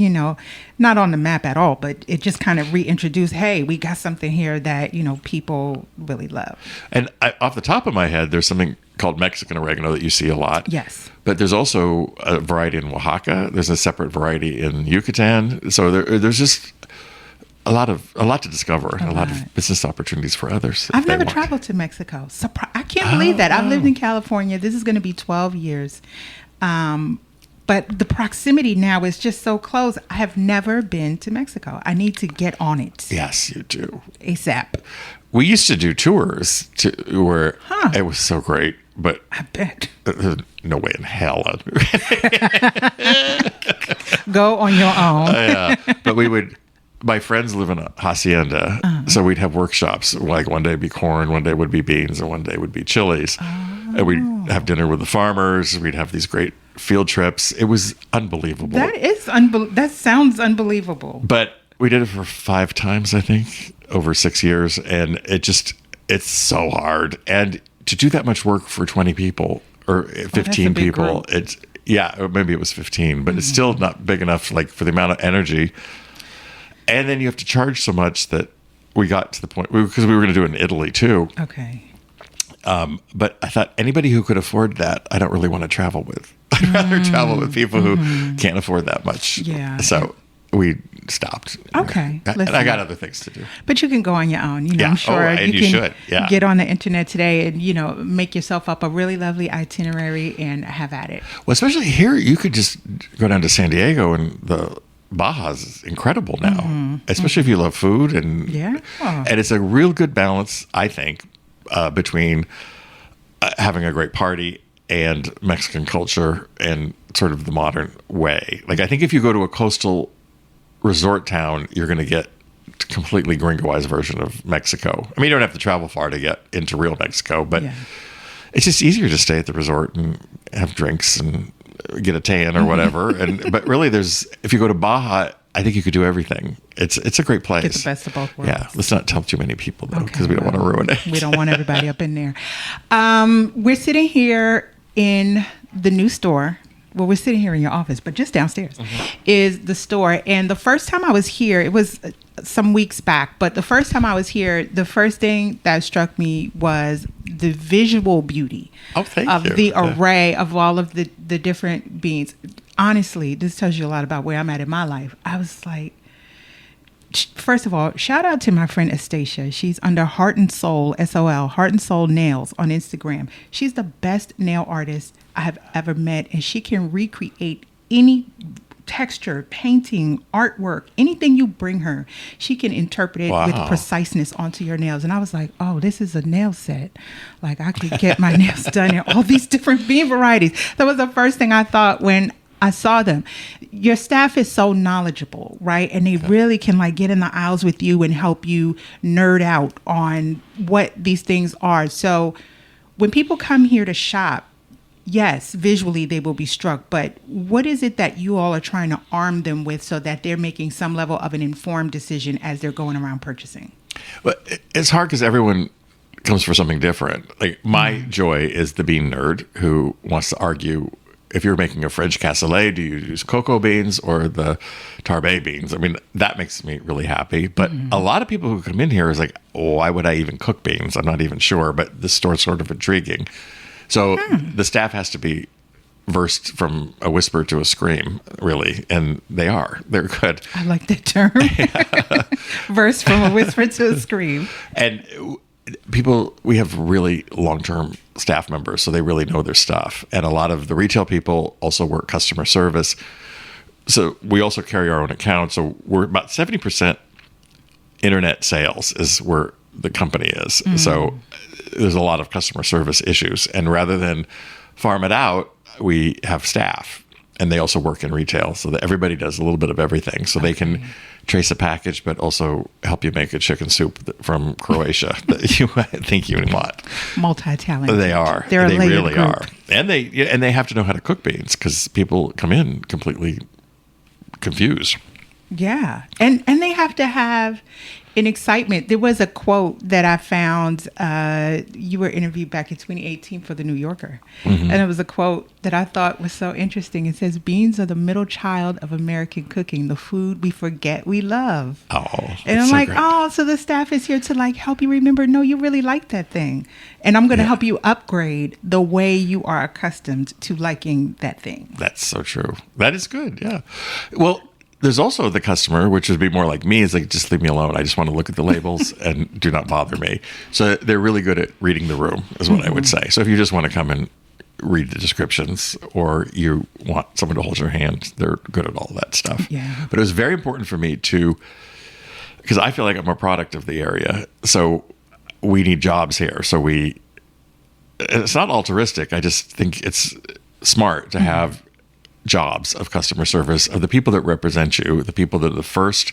not on the map at all, but it just kind of reintroduced, hey, we got something here that, people really love. And off the top of my head, there's something called Mexican oregano that you see a lot. Yes. But there's also a variety in Oaxaca. There's a separate variety in Yucatan. So there's just a lot to discover and a lot of business opportunities for others. I've never traveled to Mexico. I can't believe that. I've lived in California. This is going to be 12 years. But the proximity now is just so close. I have never been to Mexico. I need to get on it. Yes, you do. ASAP. We used to do tours where it was so great, but I bet. There's no way in hell. Go on your own. But my friends live in a hacienda, so we'd have workshops. Like one day would be corn, one day would be beans, and one day would be chilies. And we'd have dinner with the farmers. We'd have these great field trips. It was unbelievable. That sounds unbelievable. But we did it for 5 times, I think, over 6 years. And it's so hard. And to do that much work for 20 people or 15 people, or maybe it was 15, but it's still not big enough, like, for the amount of energy. And then you have to charge so much that we got to the point, because we were going to do it in Italy too. Okay. But I thought anybody who could afford that, I don't really want to travel with. I'd rather travel with people who can't afford that much. Yeah. So we stopped. Okay. And I got other things to do. But you can go on your own. I'm sure and you should. Yeah. Get on the internet today and, make yourself up a really lovely itinerary and have at it. Well, especially here, you could just go down to San Diego, and the Baja's is incredible now, especially if you love food. And it's a real good balance, I think, between having a great party and Mexican culture and sort of the modern way. Like, I think if you go to a coastal resort town, you're going to get a completely gringoized version of Mexico. I mean, you don't have to travel far to get into real Mexico, but it's just easier to stay at the resort and have drinks and get a tan or whatever. But really, if you go to Baja, I think you could do everything. It's a great place. Get the best of both worlds. Yeah, let's not tell too many people though, because we don't want to ruin it. We don't want everybody up in there. We're sitting here in the new store. Well, we're sitting here in your office, but just downstairs is the store. And the first time I was here, it was some weeks back, but the first time I was here, the first thing that struck me was the visual beauty of the array of all of the different beans. Honestly, this tells you a lot about where I'm at in my life. I was like, first of all, shout out to my friend Estacia. She's under Heart and Soul, SOL, Heart and Soul Nails on Instagram. She's the best nail artist I have ever met, and she can recreate any texture, painting, artwork, anything you bring her. She can interpret it with preciseness onto your nails. And I was like, oh, this is a nail set. Like, I could get my nails done in all these different bean varieties. That was the first thing I thought when I saw them. Your staff is so knowledgeable, right? And they really can get in the aisles with you and help you nerd out on what these things are. So when people come here to shop, yes, visually they will be struck, but what is it that you all are trying to arm them with so that they're making some level of an informed decision as they're going around purchasing? Well, it's hard because everyone comes for something different. Like, my joy is the bean nerd who wants to argue, if you're making a French cassoulet, do you use cocoa beans or the Tarbay beans? I mean, that makes me really happy. But a lot of people who come in here is like, oh, why would I even cook beans? I'm not even sure, but this store's sort of intriguing. So the staff has to be versed from a whisper to a scream, really. And they're good. I like that term. Versed from a whisper to a scream. And we have really long-term staff members, so they really know their stuff. And a lot of the retail people also work customer service. So we also carry our own account. So we're about 70% internet sales is where the company is. So there's a lot of customer service issues. And rather than farm it out, we have staff. and they also work in retail, so that everybody does a little bit of everything. So they can trace a package, but also help you make a chicken soup from Croatia that you think you want. Multi-talented. They are. They're they a layered really group. are, and they have to know how to cook beans because people come in completely confused. Yeah. And they have to have an excitement. There was a quote that I found. You were interviewed back in 2018 for The New Yorker. And it was a quote that I thought was so interesting. It says, "Beans are the middle child of American cooking, the food we forget we love." Oh, and I'm so like, great. oh, so the staff is here to like help you remember, no, you really like that thing. And I'm going to help you upgrade the way you are accustomed to liking that thing. That's so true. That is good. Yeah. Well, there's also the customer, which would be more like me, is like, just leave me alone. I just want to look at the labels and do not bother me. So they're really good at reading the room, is what I would say. So if you just want to come and read the descriptions, or you want someone to hold your hand, they're good at all that stuff. Yeah. But it was very important for me to, because I feel like I'm a product of the area. So we need jobs here. So it's not altruistic. I just think it's smart to have jobs of customer service, of the people that represent you, the people that are the first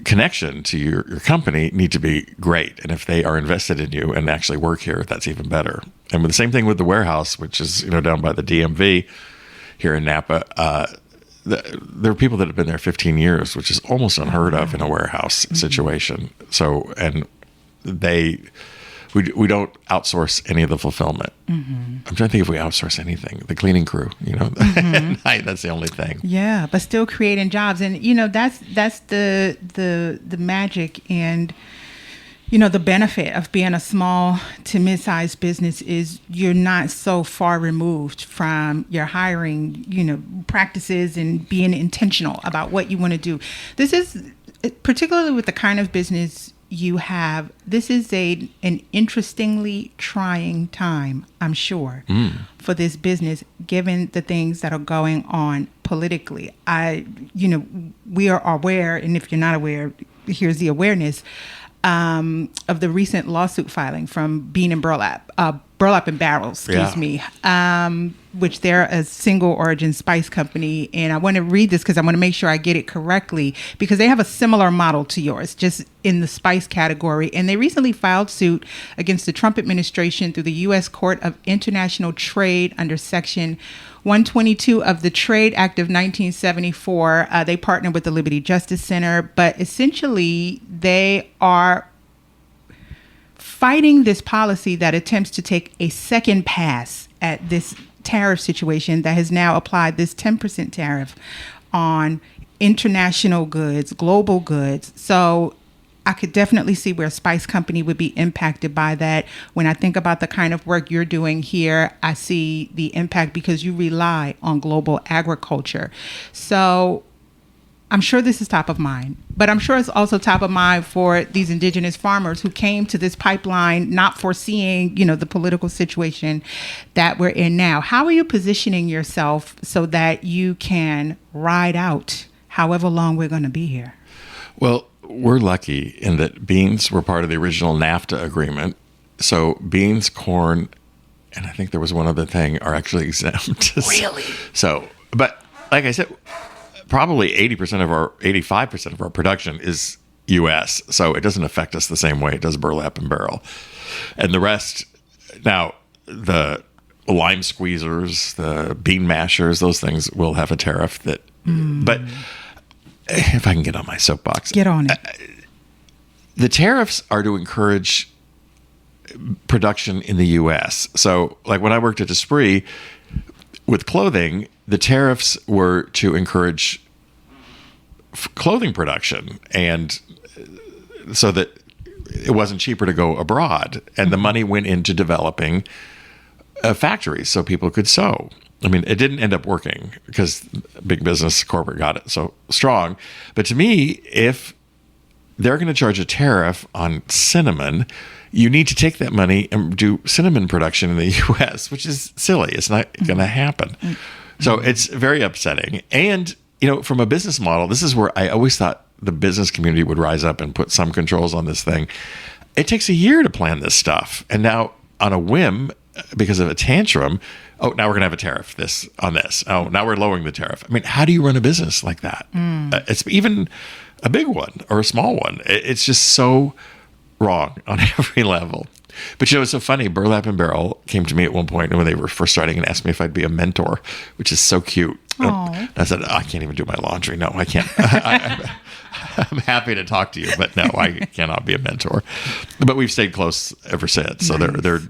connection to your company need to be great. And if they are invested in you and actually work here, that's even better. And with the same thing with the warehouse, which is, down by the DMV here in Napa, there are people that have been there 15 years, which is almost unheard of in a warehouse situation. So, and we don't outsource any of the fulfillment. I'm trying to think if we outsource anything. The cleaning crew, at night, that's the only thing. Yeah, but still creating jobs. And, that's the magic and, the benefit of being a small to mid-sized business is you're not so far removed from your hiring, practices and being intentional about what you want to do. This is, particularly with the kind of business you have, this is an interestingly trying time, I'm sure, for this business, given the things that are going on politically. We are aware, and if you're not aware, here's the awareness of the recent lawsuit filing from Bean and Burlap and Barrel, which they're a single origin spice company. And I want to read this because I want to make sure I get it correctly, because they have a similar model to yours, just in the spice category. And they recently filed suit against the Trump administration through the U.S. Court of International Trade under Section 122 of the Trade Act of 1974. They partner with the Liberty Justice Center, but essentially they are fighting this policy that attempts to take a second pass at this tariff situation that has now applied this 10% tariff on international goods, global goods. So I could definitely see where a spice company would be impacted by that. When I think about the kind of work you're doing here, I see the impact because you rely on global agriculture. So I'm sure this is top of mind, but I'm sure it's also top of mind for these indigenous farmers who came to this pipeline not foreseeing, the political situation that we're in now. How are you positioning yourself so that you can ride out however long we're going to be here? Well, we're lucky in that beans were part of the original NAFTA agreement. So beans, corn, and I think there was one other thing, are actually exempt. Really? So, but like I said, probably 85% of our production is U.S., so it doesn't affect us the same way it does burlap and barrel. And the rest, now, the lime squeezers, the bean mashers, those things will have a tariff that, but if I can get on my soapbox. Get on it. The tariffs are to encourage production in the U.S. So, like when I worked at Esprit with clothing, the tariffs were to encourage clothing production, and so that it wasn't cheaper to go abroad, and the money went into developing factories so people could sew. I mean, it didn't end up working because big business corporate got it so strong. But to me, if they're going to charge a tariff on cinnamon, you need to take that money and do cinnamon production in the U.S., which is silly. It's not going to happen. So it's very upsetting. And, from a business model, this is where I always thought the business community would rise up and put some controls on this thing. It takes a year to plan this stuff. And now, on a whim, because of a tantrum. Oh, now we're going to have a tariff on this. Oh, now we're lowering the tariff. I mean, how do you run a business like that? It's even a big one or a small one. It's just so wrong on every level. But it's so funny. Burlap and Barrel came to me at one point when they were first starting and asked me if I'd be a mentor, which is so cute. I said, I can't even do my laundry. No, I can't. I'm happy to talk to you, but no, I cannot be a mentor. But we've stayed close ever since. So they're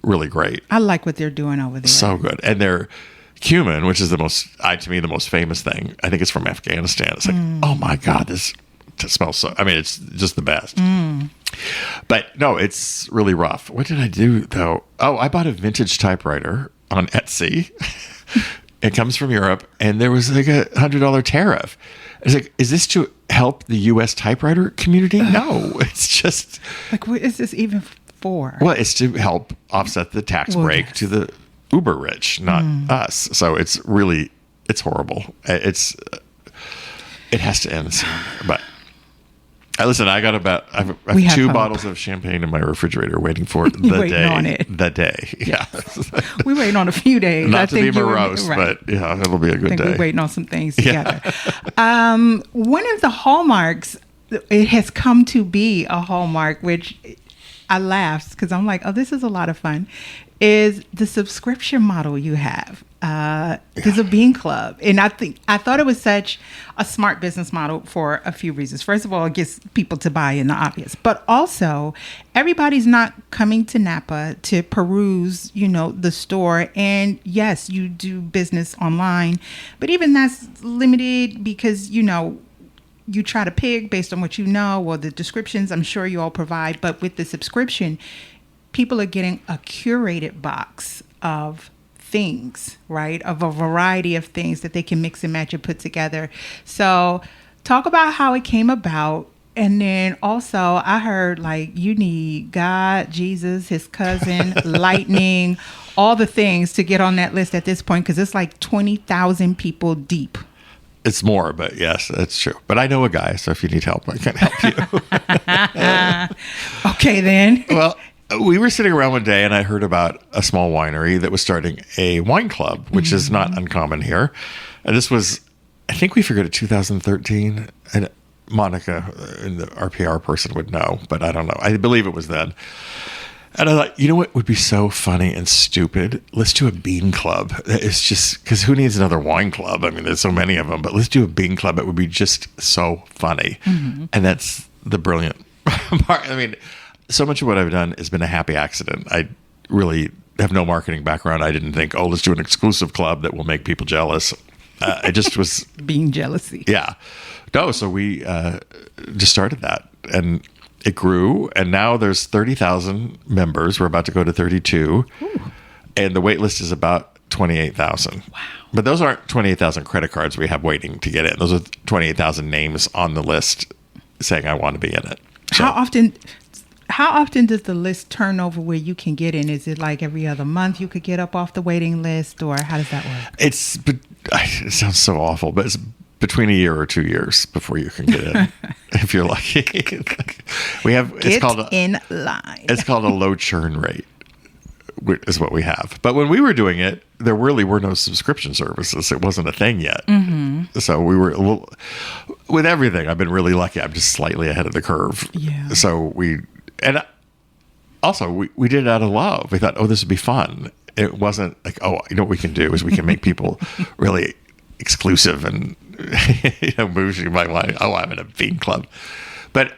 really great. I like what they're doing over there. So good. And they're cumin, which is to me, the most famous thing. I think it's from Afghanistan. It's like, oh my God, this smells so, I mean, it's just the best. But no, it's really rough. What did I do though? Oh, I bought a vintage typewriter on Etsy. It comes from Europe, and there was like $100 tariff. It's like, is this to help the U.S. typewriter community? No, it's just like, what is this even for? Well, it's to help offset the tax break to the uber rich, not us. So it's horrible. It has to end soon. But listen, I have 2 bottles of champagne in my refrigerator waiting for the day. Yeah. We're waiting on a few days. Not to be morose, but yeah, it'll be a good day. We're waiting on some things together. One of the hallmarks, it has come to be a hallmark, which I laughed because I'm like, oh, this is a lot of fun, is the subscription model you have. There's a bean club. And I thought it was such a smart business model for a few reasons. First of all, it gets people to buy in the obvious, but also everybody's not coming to Napa to peruse, the store. And yes, you do business online, but even that's limited because, you try to pick based on what or the descriptions I'm sure you all provide. But with the subscription, people are getting a curated box of things, right? Of a variety of things that they can mix and match and put together. So talk about how it came about. And then also I heard like you need God, Jesus, his cousin, lightning, all the things to get on that list at this point, because it's like 20,000 people deep. It's more, but yes, that's true. But I know a guy, so if you need help, I can help you. Okay, then. Well, we were sitting around one day and I heard about a small winery that was starting a wine club, which is not uncommon here. And this was, I think we figured it 2013. And Monica, our PR person, would know, but I don't know. I believe it was then. And I thought, you know what would be so funny and stupid? Let's do a bean club. It's just, because who needs another wine club? I mean, there's so many of them, but let's do a bean club. It would be just so funny. And that's the brilliant part. I mean, so much of what I've done has been a happy accident. I really have no marketing background. I didn't think, let's do an exclusive club that will make people jealous. I just was... Being jealousy. Yeah. No, so we just started that. And it grew, and now there's 30,000 members. We're about to go to 32. Ooh. And the wait list is about 28,000. Wow. But those aren't 28,000 credit cards we have waiting to get in. Those are 28,000 names on the list saying I want to be in it. So, how often does the list turn over where you can get in? Is it like every other month you could get up off the waiting list, or how does that work? It sounds so awful, but it's between a year or 2 years before you can get in, if you're lucky. It's called a low churn rate, is what we have. But when we were doing it, there really were no subscription services. It wasn't a thing yet. So we were with everything. I've been really lucky. I'm just slightly ahead of the curve. Yeah. So we did it out of love. We thought, this would be fun. It wasn't like, you know what we can do is we can make people really exclusive and moves you might want. I'm in a bean club. But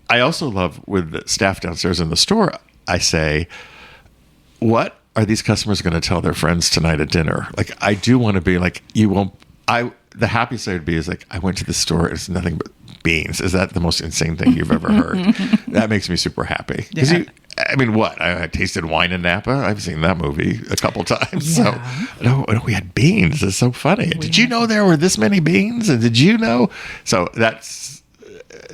I also love with the staff downstairs in the store. I say, what are these customers going to tell their friends tonight at dinner? Like, I do want to be like, you won't. The happiest I would be is like, I went to the store. It's nothing but beans. Is that the most insane thing you've ever heard? That makes me super happy. Yeah. What? I tasted wine in Napa. I've seen that movie a couple times. Yeah. So, no, we had beans. It's so funny. Did you know there were this many beans? And did you know? So that's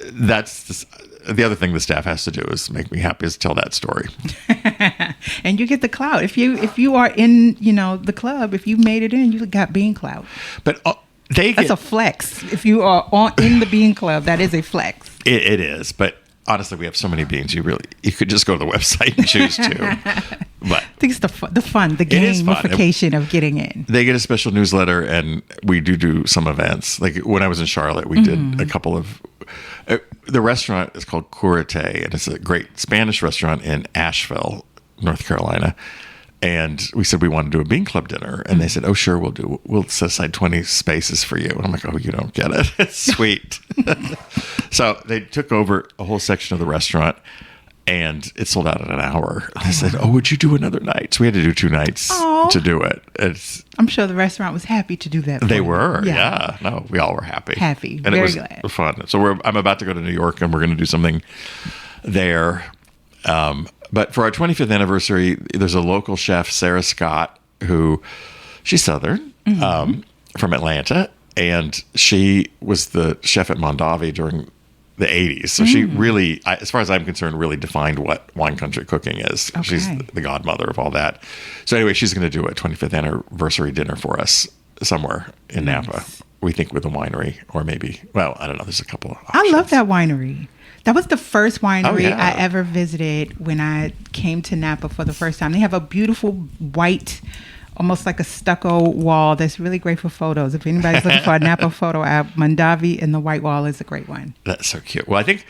the other thing the staff has to do is make me happy is tell that story. And you get the clout. If you are in, the club, if you made it in, you got bean clout. But that's a flex. If you are in the bean club, that is a flex. It is, but honestly, we have so many beans. You could just go to the website and choose two. But I think it's the fun, the It is fun. gamification of getting in. they get a special newsletter, and we do some events. Like when I was in Charlotte, we did a couple of. The restaurant is called Curating, and it's a great Spanish restaurant in Asheville, North Carolina. And we said we want to do a bean club dinner, and they said, "Oh, sure, we'll set aside 20 spaces for you." And I'm like, "Oh, you don't get it. It's sweet." So they took over a whole section of the restaurant, and it sold out in an hour. They said, "Oh, would you do another night?" So we had to do 2 nights to do it. I'm sure the restaurant was happy to do that. They were, yeah. No, we all were happy. Happy, and very it was glad. fun. So I'm about to go to New York, and we're going to do something there. But for our 25th anniversary, there's a local chef, Sarah Scott, she's Southern, from Atlanta, and she was the chef at Mondavi during the 80s. So she really, as far as I'm concerned, really defined what wine country cooking is. Okay. She's the godmother of all that. So anyway, she's going to do a 25th anniversary dinner for us somewhere in Napa. We think with a winery, or maybe, well, I don't know. There's a couple of options. I love that winery. That was the first winery yeah. I ever visited when I came to Napa for the first time. They have a beautiful white, almost like a stucco wall that's really great for photos. If anybody's looking for a Napa photo app, Mondavi and the white wall is a great one. That's so cute. Well, I think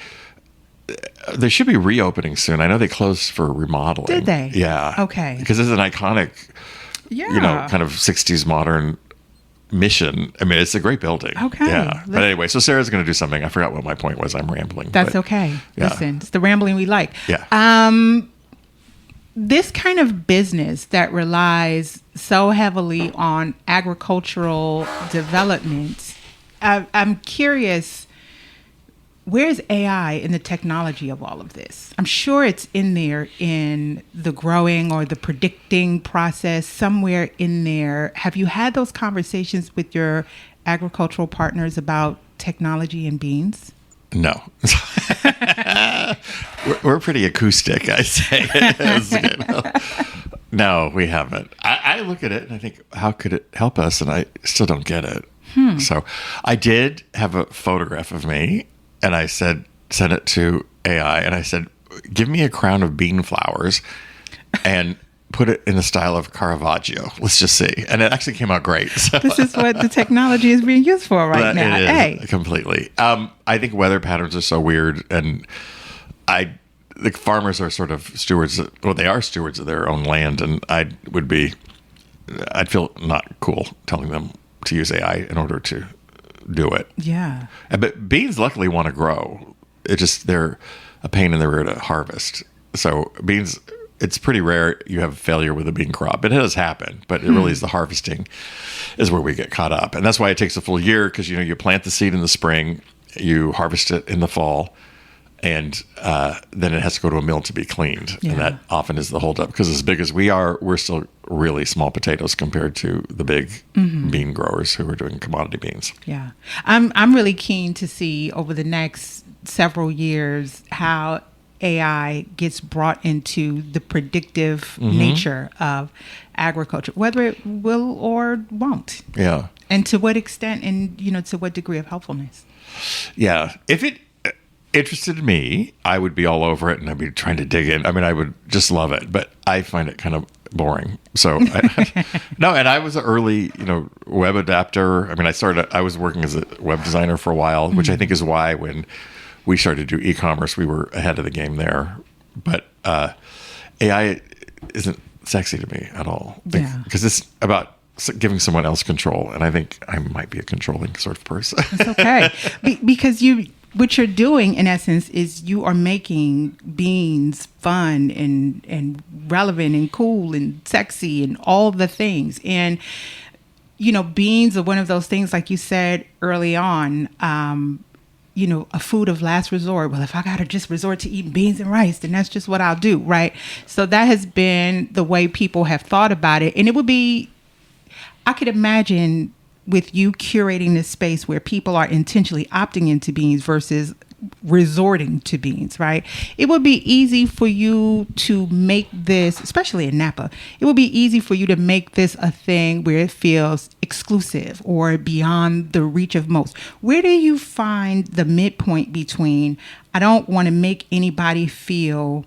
they should be reopening soon. I know they closed for remodeling. Did they? Yeah. Okay. Because it's an iconic, kind of 60s modern mission. I mean, it's a great building. Okay. Yeah. But anyway, so Sarah's going to do something. I forgot what my point was. I'm rambling. That's okay. Yeah. Listen, it's the rambling we like. Yeah. This kind of business that relies so heavily on agricultural development, I'm curious, where's AI in the technology of all of this? I'm sure it's in there in the growing or the predicting process, somewhere in there. Have you had those conversations with your agricultural partners about technology and beans? No. we're pretty acoustic, I say. No, we haven't. I look at it and I think, how could it help us? And I still don't get it. So I did have a photograph of me, and I sent it to AI, and I said, give me a crown of bean flowers and put it in the style of Caravaggio. Let's just see. And it actually came out great. So. This is what the technology is being used for right now. It is, completely. I think weather patterns are so weird, and the farmers are sort of stewards. They are stewards of their own land, and I'd feel not cool telling them to use AI in order to do it. Yeah. But beans luckily want to grow. They're a pain in the rear to harvest. So beans, it's pretty rare you have failure with a bean crop. It does happen, but it really is the harvesting is where we get caught up. And that's why it takes a full year, because you plant the seed in the spring, you harvest it in the fall, and then it has to go to a mill to be cleaned. Yeah. And that often is the holdup, because as big as we are, we're still really small potatoes compared to the big bean growers who are doing commodity beans. Yeah. I'm really keen to see over the next several years how AI gets brought into the predictive nature of agriculture, whether it will or won't. Yeah. And to what extent, and to what degree of helpfulness. Yeah. If it interested me, I would be all over it, and I'd be trying to dig in. I mean, I would just love it, but I find it kind of boring. So no, and I was an early, web adapter. I mean, I was working as a web designer for a while, which I think is why when we started to do e-commerce, we were ahead of the game there. But AI isn't sexy to me at all. Because it's about giving someone else control. And I think I might be a controlling sort of person. It's okay. Because what you're doing, in essence, is you are making beans fun and relevant and cool and sexy and all the things. And, beans are one of those things, like you said early on, a food of last resort. Well, if I got to just resort to eating beans and rice, then that's just what I'll do, right? So that has been the way people have thought about it. And it would be, I could imagine with you curating this space where people are intentionally opting into beans versus resorting to beans, right? It would be easy for you to make this, especially in Napa, it would be easy for you to make this a thing where it feels exclusive or beyond the reach of most. Where do you find the midpoint between, I don't want to make anybody feel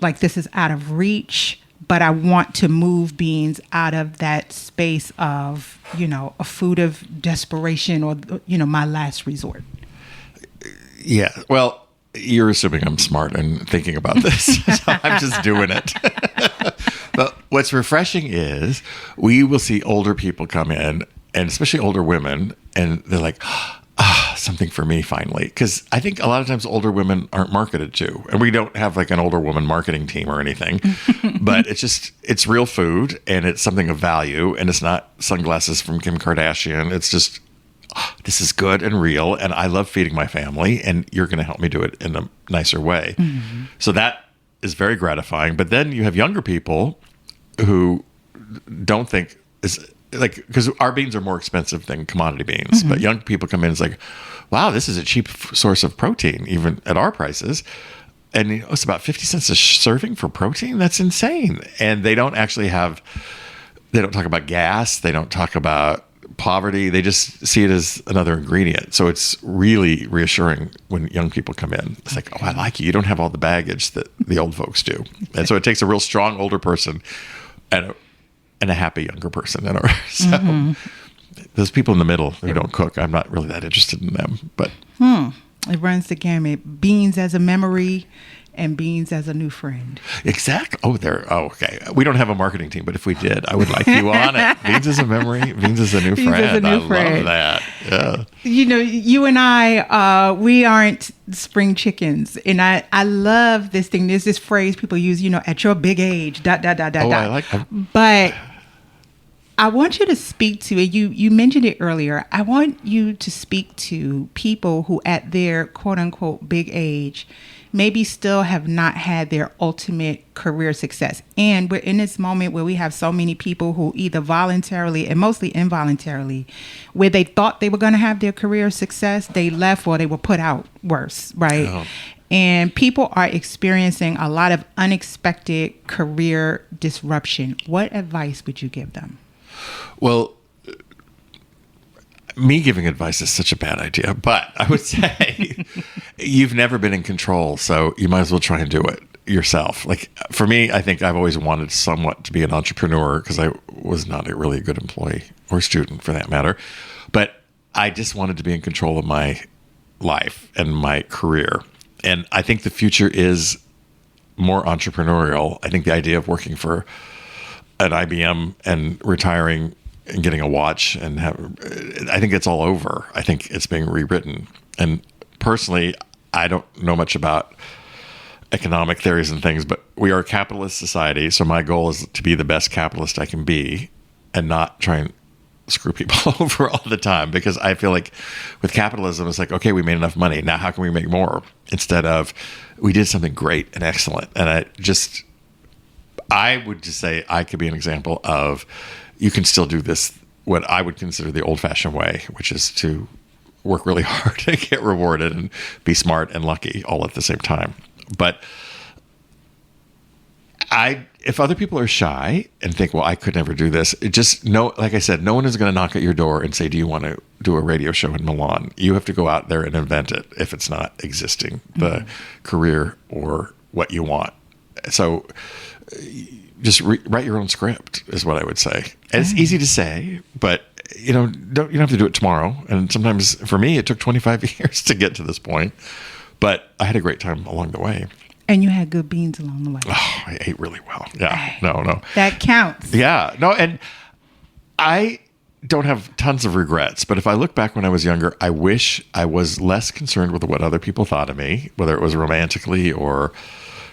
like this is out of reach, but I want to move beans out of that space of, a food of desperation or, my last resort? Yeah. Well, you're assuming I'm smart and thinking about this. So I'm just doing it. But what's refreshing is we will see older people come in, and especially older women, and they're like, something for me finally. Because I think a lot of times older women aren't marketed to, and we don't have like an older woman marketing team or anything, but it's real food, and it's something of value, and it's not sunglasses from Kim Kardashian. It's just, this is good and real, and I love feeding my family, and you're going to help me do it in a nicer way. Mm-hmm. So that is very gratifying. But then you have younger people who don't think is like, because our beans are more expensive than commodity beans, but young people come in and it's like, wow, this is a cheap source of protein, even at our prices. And it's about 50 cents a serving for protein. That's insane. And they don't talk about gas. They don't talk about poverty. They just see it as another ingredient. So it's really reassuring when young people come in. It's like, oh, I like you. You don't have all the baggage that the old folks do. And so it takes a real strong older person and a happy younger person. So those people in the middle who don't cook, I'm not really that interested in them. But it runs the gamut. Beans as a memory and beans as a new friend. Exactly. Okay. We don't have a marketing team, but if we did, I would like you on it. Beans as a memory, beans as a new friend. I love that. Yeah. You and I, we aren't spring chickens. And I love this thing. There's this phrase people use, at your big age, ... I like that. But I want you to speak to it. You mentioned it earlier. I want you to speak to people who at their quote unquote big age maybe still have not had their ultimate career success. And we're in this moment where we have so many people who either voluntarily and mostly involuntarily, where they thought they were going to have their career success, they left or they were put out worse, right? Oh. And people are experiencing a lot of unexpected career disruption. What advice would you give them? Well, me giving advice is such a bad idea, but I would say you've never been in control, so you might as well try and do it yourself. Like for me, I think I've always wanted somewhat to be an entrepreneur because I was not a really good employee or student for that matter, but I just wanted to be in control of my life and my career. And I think the future is more entrepreneurial. I think the idea of working for an IBM and retiring and getting a watch I think it's all over. I think it's being rewritten. And personally, I don't know much about economic theories and things, but we are a capitalist society. So my goal is to be the best capitalist I can be and not try and screw people over all the time, because I feel like with capitalism, it's like, okay, we made enough money. Now how can we make more? Instead of we did something great and excellent. And I would just say I could be an example of you can still do this, what I would consider the old-fashioned way, which is to work really hard and get rewarded and be smart and lucky all at the same time. But if other people are shy and think, well, I could never do this, like I said, no one is going to knock at your door and say, do you want to do a radio show in Milan? You have to go out there and invent it if it's not existing, the career or what you want. So just write your own script is what I would say. And it's easy to say, but you don't have to do it tomorrow. And sometimes for me, it took 25 years to get to this point, but I had a great time along the way. And you had good beans along the way. Oh, I ate really well. Yeah. No. That counts. Yeah. No. And I don't have tons of regrets, but if I look back when I was younger, I wish I was less concerned with what other people thought of me, whether it was romantically or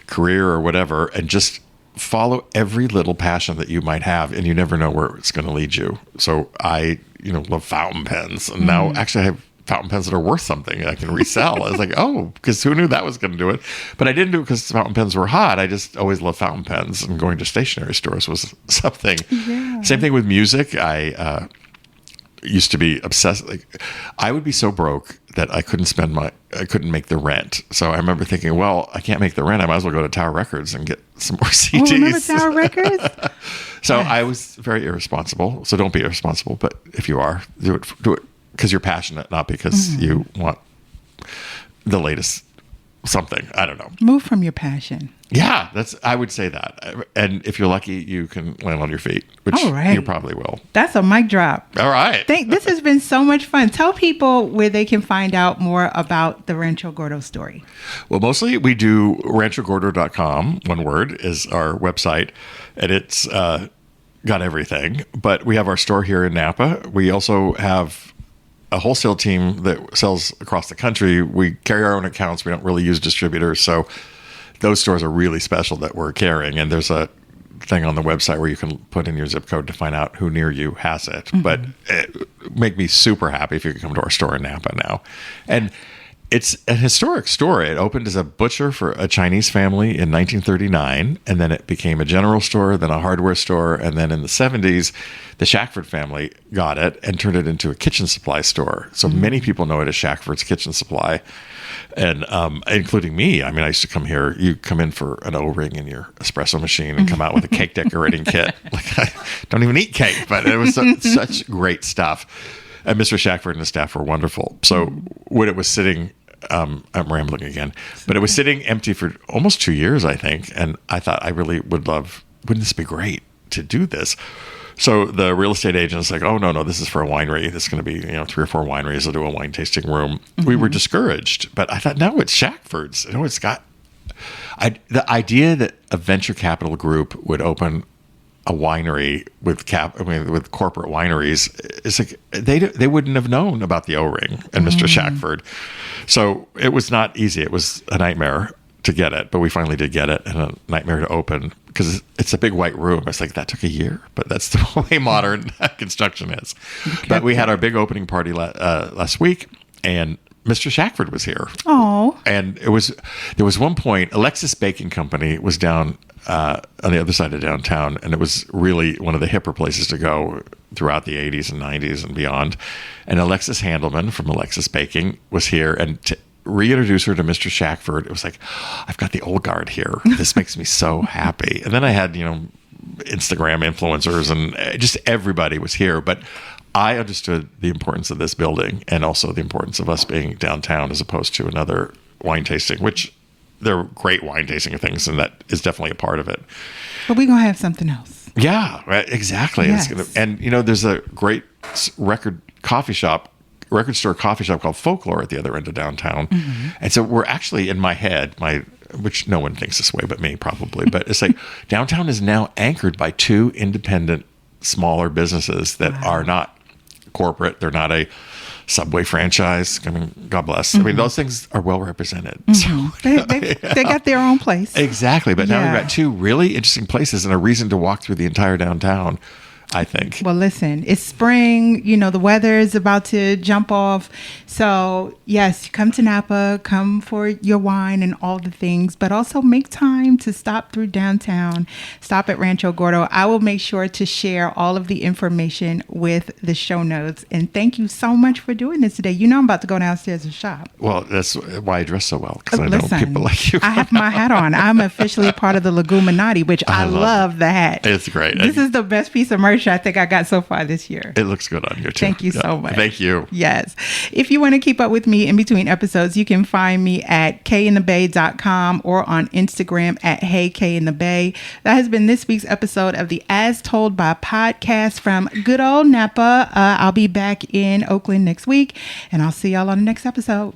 career or whatever, and just follow every little passion that you might have, and you never know where it's going to lead you. So I, love fountain pens, and now actually I have fountain pens that are worth something I can resell. I was like, oh, because who knew that was going to do it? But I didn't do it because fountain pens were hot. I just always loved fountain pens, and going to stationery stores was something. Yeah. Same thing with music. I used to be obsessed. Like, I would be so broke that I couldn't make the rent. So I remember thinking, well, I can't make the rent. I might as well go to Tower Records and get some more CDs. Oh, remember Tower Records? So I was very irresponsible. So don't be irresponsible. But if you are, do it because you're passionate, not because you want the latest something. I don't know. Move from your passion. Yeah, I would say that. And if you're lucky, you can land on your feet, which All right. you probably will. That's a mic drop. All right. This has been so much fun. Tell people where they can find out more about the Rancho Gordo story. Well, mostly we do ranchogordo.com. One word is our website, and it's got everything. But we have our store here in Napa. We also have a wholesale team that sells across the country. We carry our own accounts. We don't really use distributors. So those stores are really special that we're carrying. And there's a thing on the website where you can put in your zip code to find out who near you has it. But it make me super happy if you can come to our store in Napa now. And it's a historic store. It opened as a butcher for a Chinese family in 1939, and then it became a general store, then a hardware store, and then in the 70s, the Shackford family got it and turned it into a kitchen supply store. So many people know it as Shackford's Kitchen Supply, and including me. I mean, I used to come here. You come in for an O-ring in your espresso machine and come out with a cake decorating kit. Like, I don't even eat cake, but it was such great stuff. And Mr. Shackford and his staff were wonderful. So when it was sitting, I'm rambling again, but it was sitting empty for almost 2 years, I think. And I thought I really wouldn't this be great to do this? So the real estate agent is like, oh, no, this is for a winery. This is going to be, 3 or 4 wineries. They'll do a wine tasting room. We were discouraged, but I thought, no, it's Shackford's. It's got the idea that a venture capital group would open a winery with corporate wineries. It's like they wouldn't have known about the O-ring and Mr. Shackford. So it was not easy. It was a nightmare to get it, but we finally did get it, and a nightmare to open because it's a big white room. It's like that took a year, but that's the way modern construction is. Okay. But we had our big opening party last week, and Mr. Shackford was here. Oh, and there was one point, Alexis Baking Company was down on the other side of downtown, and it was really one of the hipper places to go throughout the 80s and 90s and beyond. And Alexis Handelman from Alexis Baking was here, and to reintroduce her to Mr. Shackford, it was like, I've got the old guard here. This makes me so happy. And then I had, Instagram influencers, and just everybody was here. But I understood the importance of this building and also the importance of us being downtown as opposed to another wine tasting, which there are great wine tasting things, and that is definitely a part of it. But we're going to have something else. Yeah, right, exactly. Yes. There's a great record store coffee shop called Folklore at the other end of downtown. And so we're actually, in my head, which no one thinks this way but me probably, but it's like downtown is now anchored by 2 independent, smaller businesses that are not corporate. They're not a Subway franchise. I mean, God bless. I mean, those things are well represented. So, they got their own place. Exactly. But now we've got 2 really interesting places and a reason to walk through the entire downtown, I think. Well, listen, it's spring. The weather is about to jump off. So, yes, come to Napa, come for your wine and all the things, but also make time to stop through downtown, stop at Rancho Gordo. I will make sure to share all of the information with the show notes. And thank you so much for doing this today. I'm about to go downstairs and shop. Well, that's why I dress so well, because I know people like you. I have my hat on. I'm officially part of the Leguminati, which I love the hat. It's great. This is the best piece of merch I think I got so far this year. It looks good on you too. Thank you so much. Thank you. Yes. If you want to keep up with me in between episodes, you can find me at kayinthebay.com or on Instagram at heykayinthebay. That has been this week's episode of the As Told by podcast from good old Napa. I'll be back in Oakland next week, and I'll see y'all on the next episode.